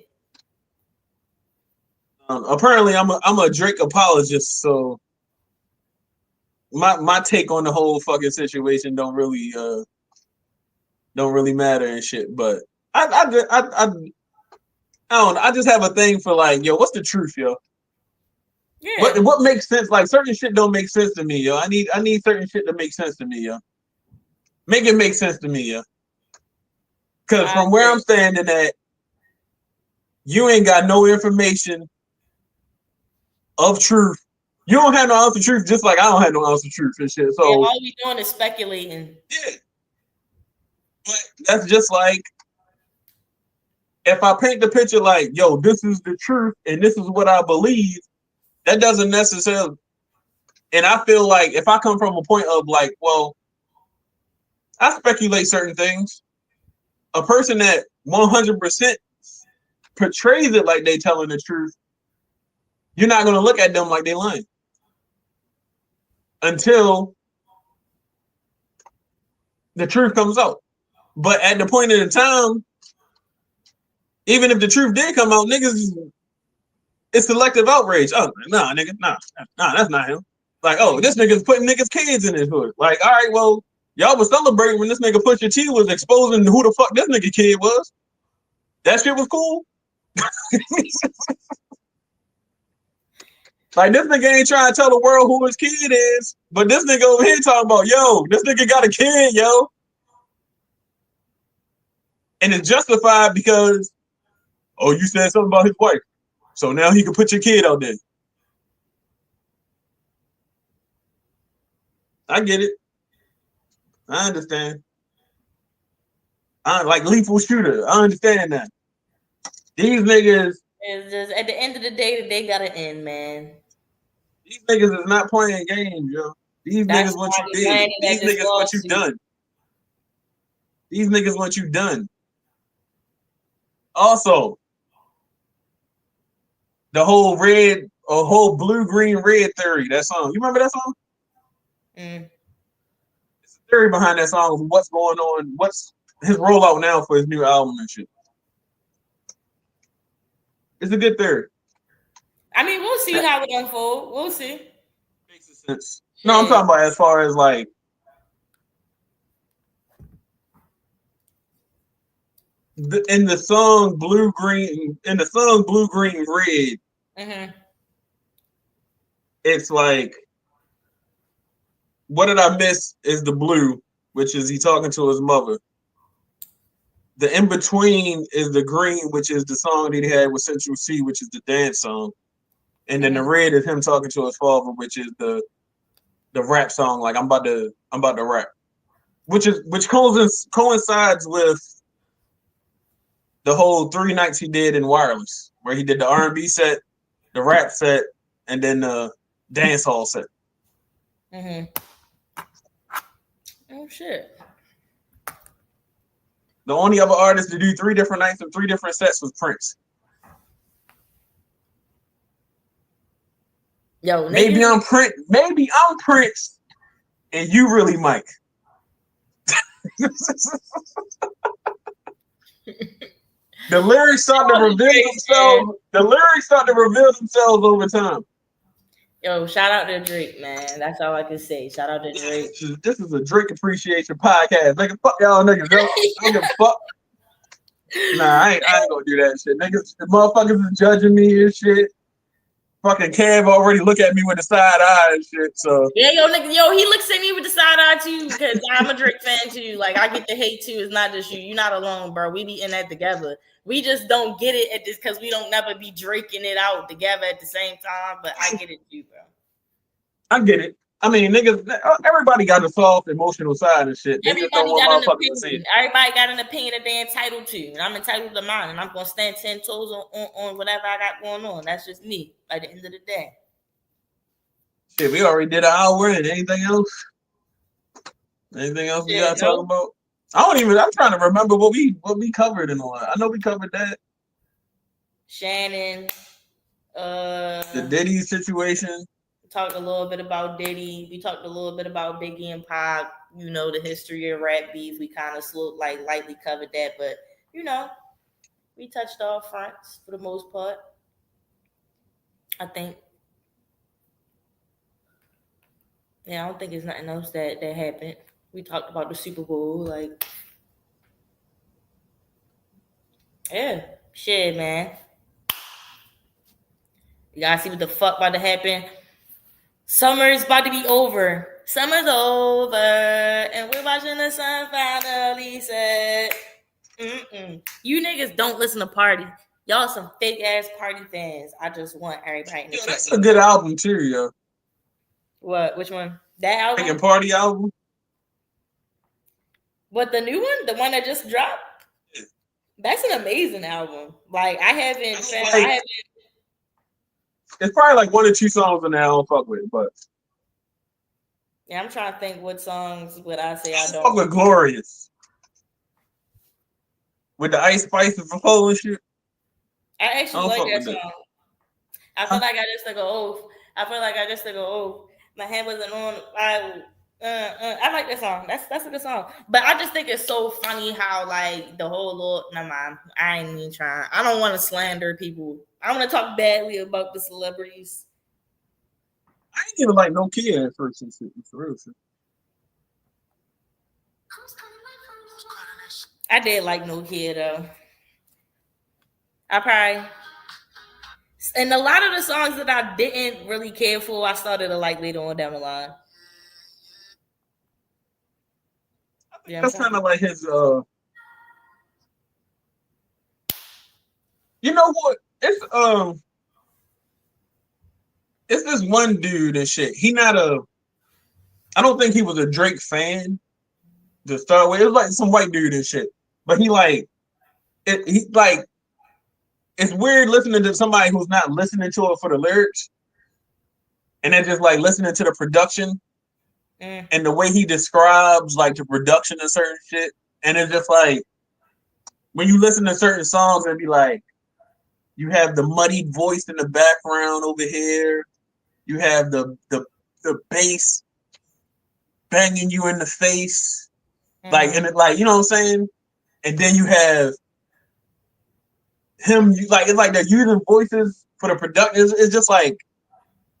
Apparently, I'm a Drake apologist, so my take on the whole fucking situation don't really matter and shit. But I don't know. I just have a thing for like, yo, what's the truth, yo? Yeah. What makes sense? Like certain shit don't make sense to me, yo. I need certain shit to make sense to me, yo. Make it make sense to me, yo. Cause from where I'm standing at, you ain't got no information of truth. You don't have no ounce of truth, just like I don't have no ounce of truth and shit. So yeah, all we doing is speculating. Yeah. But that's just like if I paint the picture like, yo, this is the truth and this is what I believe, that doesn't necessarily. And I feel like if I come from a point of like, well, I speculate certain things. A person that 100% portrays it like they telling the truth, you're not going to look at them like they lying until the truth comes out. But at the point in the time, even if the truth did come out, niggas, it's selective outrage. Oh, nah, nigga, nah, that's not him. Like, oh, this nigga's putting niggas' kids in his hood. Like, all right, well, y'all was celebrating when this nigga Pusha T was exposing who the fuck this nigga kid was. That shit was cool. Like, this nigga ain't trying to tell the world who his kid is, but this nigga over here talking about, yo, this nigga got a kid, yo. And it's justified because, oh, you said something about his wife. So now he can put your kid out there. I get it. I understand. I like lethal shooter. I understand that. These niggas. It's just at the end of the day, they gotta end, man. These niggas is not playing games, yo. These That's niggas want you dead. These niggas want you done. These niggas want you done. Also, the whole blue, green, red theory. That song. You remember that song? It's a theory behind that song of what's going on. What's his rollout now for his new album and shit. It's a good theory. I mean, we'll see how it unfolds. We'll see. Makes sense. No, I'm talking about as far as like in the song blue, green, red. Mm-hmm. It's like, what did I miss is the blue, which is he talking to his mother. The in between is the green, which is the song that he had with Central C, which is the dance song. And then the red is him talking to his father, which is the rap song. Like I'm about to rap, which coincides with the whole 3 nights he did in Wireless, where he did the R&B set, the rap set, and then the dance hall set. Mm-hmm. Oh shit. The only other artist to do 3 different nights and 3 different sets was Prince. Yo, maybe I'm Prince, and you really Mike. The lyrics start to reveal themselves. The lyrics start to reveal themselves over time. Yo, shout out to Drake, man. That's all I can say. Shout out to Drake. This is a Drake appreciation podcast. Nigga, fuck y'all niggas, yo. I don't give a fuck. Nah, I ain't gonna do that shit. Niggas, the motherfuckers is judging me and shit. Fucking Kev already look at me with the side eye and shit. So yeah, he looks at me with the side eye too, because I'm a Drake fan too. Like I get the hate too. It's not just you. You're not alone, bro. We be in that together. We just don't get it at this because we don't never be draking it out together at the same time. But I get it too, bro. I get it. I mean, niggas, everybody got a soft emotional side and shit. They just don't want motherfuckers to see it. Everybody got an opinion that they're entitled to, and I'm entitled to mine, and I'm gonna stand 10 toes on whatever I got going on. That's just me. At the end of the day. Shit, we already did an hour. And anything else? Anything else we gotta talk about? I'm trying to remember what we covered in all that. I know we covered that. Shannon. The Diddy situation. Talked a little bit about Diddy. We talked a little bit about Biggie and Pac. You know, the history of rap beef. We kind of lightly covered that, but you know, we touched all fronts for the most part. I think. Yeah, I don't think there's nothing else that happened. We talked about the Super Bowl, like. Yeah, shit, man. You gotta see what the fuck about to happen. Summer's about to be over. Summer's over, and we're watching the sun finally set. You niggas don't listen to Party. Y'all some fake ass Party fans. I just want everybody in the Yo, chat. that's a good album too, yo. What? Which one? That album? Like a Party album. What, the new one? The one that just dropped? That's an amazing album. Like I haven't found. I haven't. It's probably like 1 or 2 songs in there I don't fuck with, but Yeah, I'm trying to think what songs would I say I I don't fuck with Glorious. With the Ice Spice and flow and shit. I actually like that song. That. I feel like I just took an oath. My hand wasn't on. I like that song. That's a good song. But I just think it's so funny how like the whole Lord. Never mind. I ain't even trying. I don't want to slander people. I want to talk badly about the celebrities. I ain't even like No Kid at first and shit. For real shit. I did like No Kid though. I probably. And a lot of the songs that I didn't really care for, I started to like later on down the line. Yeah, that's kind of like his. You know what? It's this one dude and shit. He not a. I don't think he was a Drake fan to start with. It was like some white dude and shit, but he like it. He like. It's weird listening to somebody who's not listening to it for the lyrics, and then just like listening to the production and the way he describes like the production of certain shit. And it's just like when you listen to certain songs and be like, you have the muddied voice in the background over here, you have the bass banging you in the face, like, and it, like, you know what I'm saying, and then you have him, like, it's like they're using voices for the production. It's just like,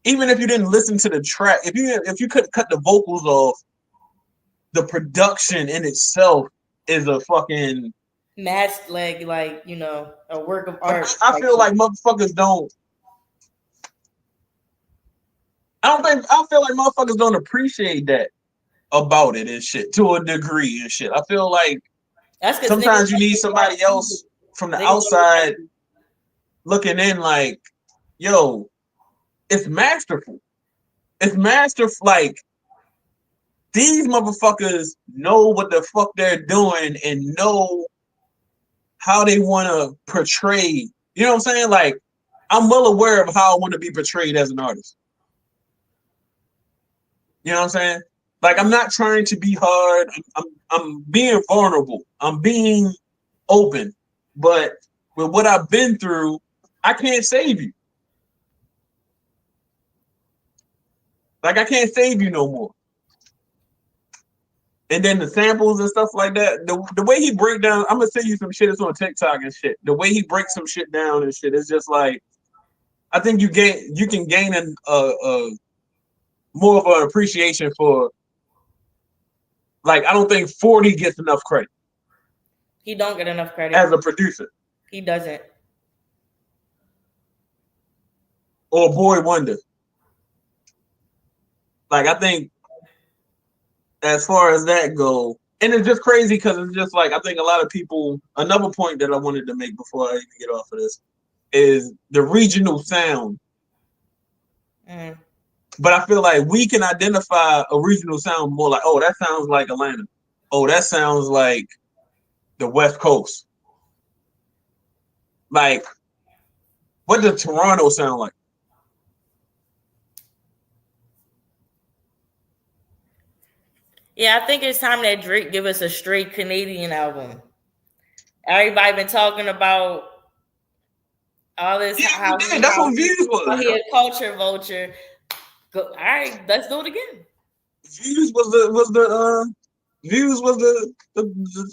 even if you didn't listen to the track, if you could cut the vocals off, the production in itself is a fucking mass, like you know, a work of art. I feel like motherfuckers don't. I feel like motherfuckers don't appreciate that about it and shit to a degree and shit. I feel like sometimes you need somebody else from the outside looking in, like, yo, it's masterful. It's masterful. Like, these motherfuckers know what the fuck they're doing and know how they want to portray. You know what I'm saying? Like, I'm well aware of how I want to be portrayed as an artist. You know what I'm saying? Like, I'm not trying to be hard. I'm being vulnerable. I'm being open. But with what I've been through, I can't save you. Like, I can't save you no more. And then the samples and stuff like that. The way he break down, I'm gonna send you some shit that's on TikTok and shit. The way he breaks some shit down and shit is just like, I think you can gain a more of an appreciation for. Like, I don't think 40 gets enough credit. He don't get enough credit as a producer. He doesn't. Or Boy Wonder. Like, I think as far as that go, and it's just crazy because it's just like, I think a lot of people, another point that I wanted to make before I even get off of this is the regional sound. But I feel like we can identify a regional sound more like, oh, that sounds like Atlanta. Oh, that sounds like the West Coast. Like, what does Toronto sound like? Yeah, I think it's time that Drake give us a straight Canadian album. Everybody been talking about all this. Yeah, how that's what Views was. He a culture vulture. Go, all right, let's do it again. Views was the Views was the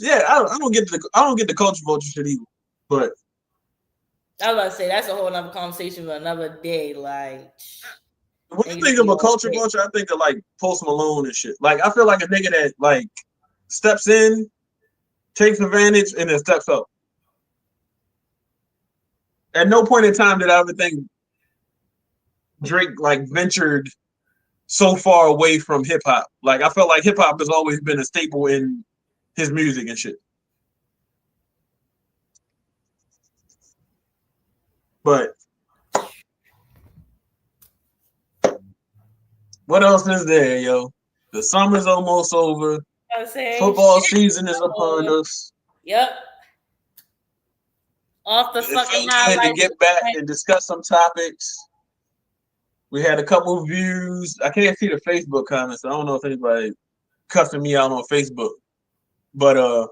yeah. I don't get the culture vulture shit either. But I was about to say that's a whole other conversation for another day. Like, when you think of a culture vulture, I think of like Post Malone and shit. Like, I feel like a nigga that like steps in, takes advantage, and then steps up. at no point in time did I ever think Drake like ventured so far away from hip hop. Like I felt like hip hop has always been a staple in his music and shit. But what else is there, yo? The summer's almost over. I'm saying Football shit. season is upon us. Yep. Off the It fucking feels good to highlight. get back and discuss some topics. We had a couple of views. I can't see the Facebook comments. I don't know if anybody cussing me out on Facebook. But yo,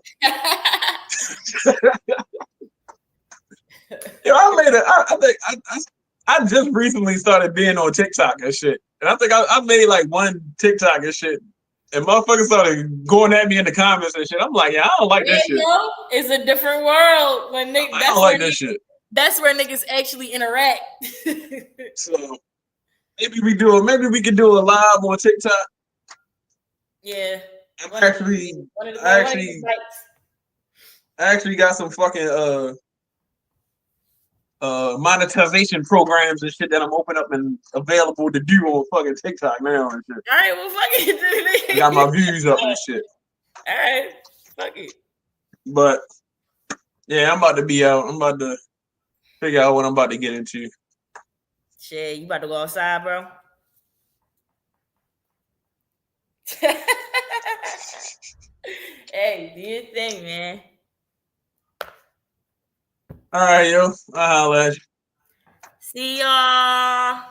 I just recently started being on TikTok and shit. And I think I made like one TikTok and shit. And motherfuckers started going at me in the comments and shit. I'm like, yeah, I don't like this shit. It's a different world when niggas. I don't like this shit. That's where niggas actually interact. So maybe we can do a live on TikTok. Yeah. I actually got some fucking monetization programs and shit that I'm open up and available to do on fucking TikTok now and shit. All right, well, fuck it. I got my views up and shit. All right, fuck it. But yeah, I'm about to be out. I'm about to figure out what I'm about to get into. Shit, you about to go outside, bro? Hey, do your thing, man. All right, yo. I'll holler at you. See y'all.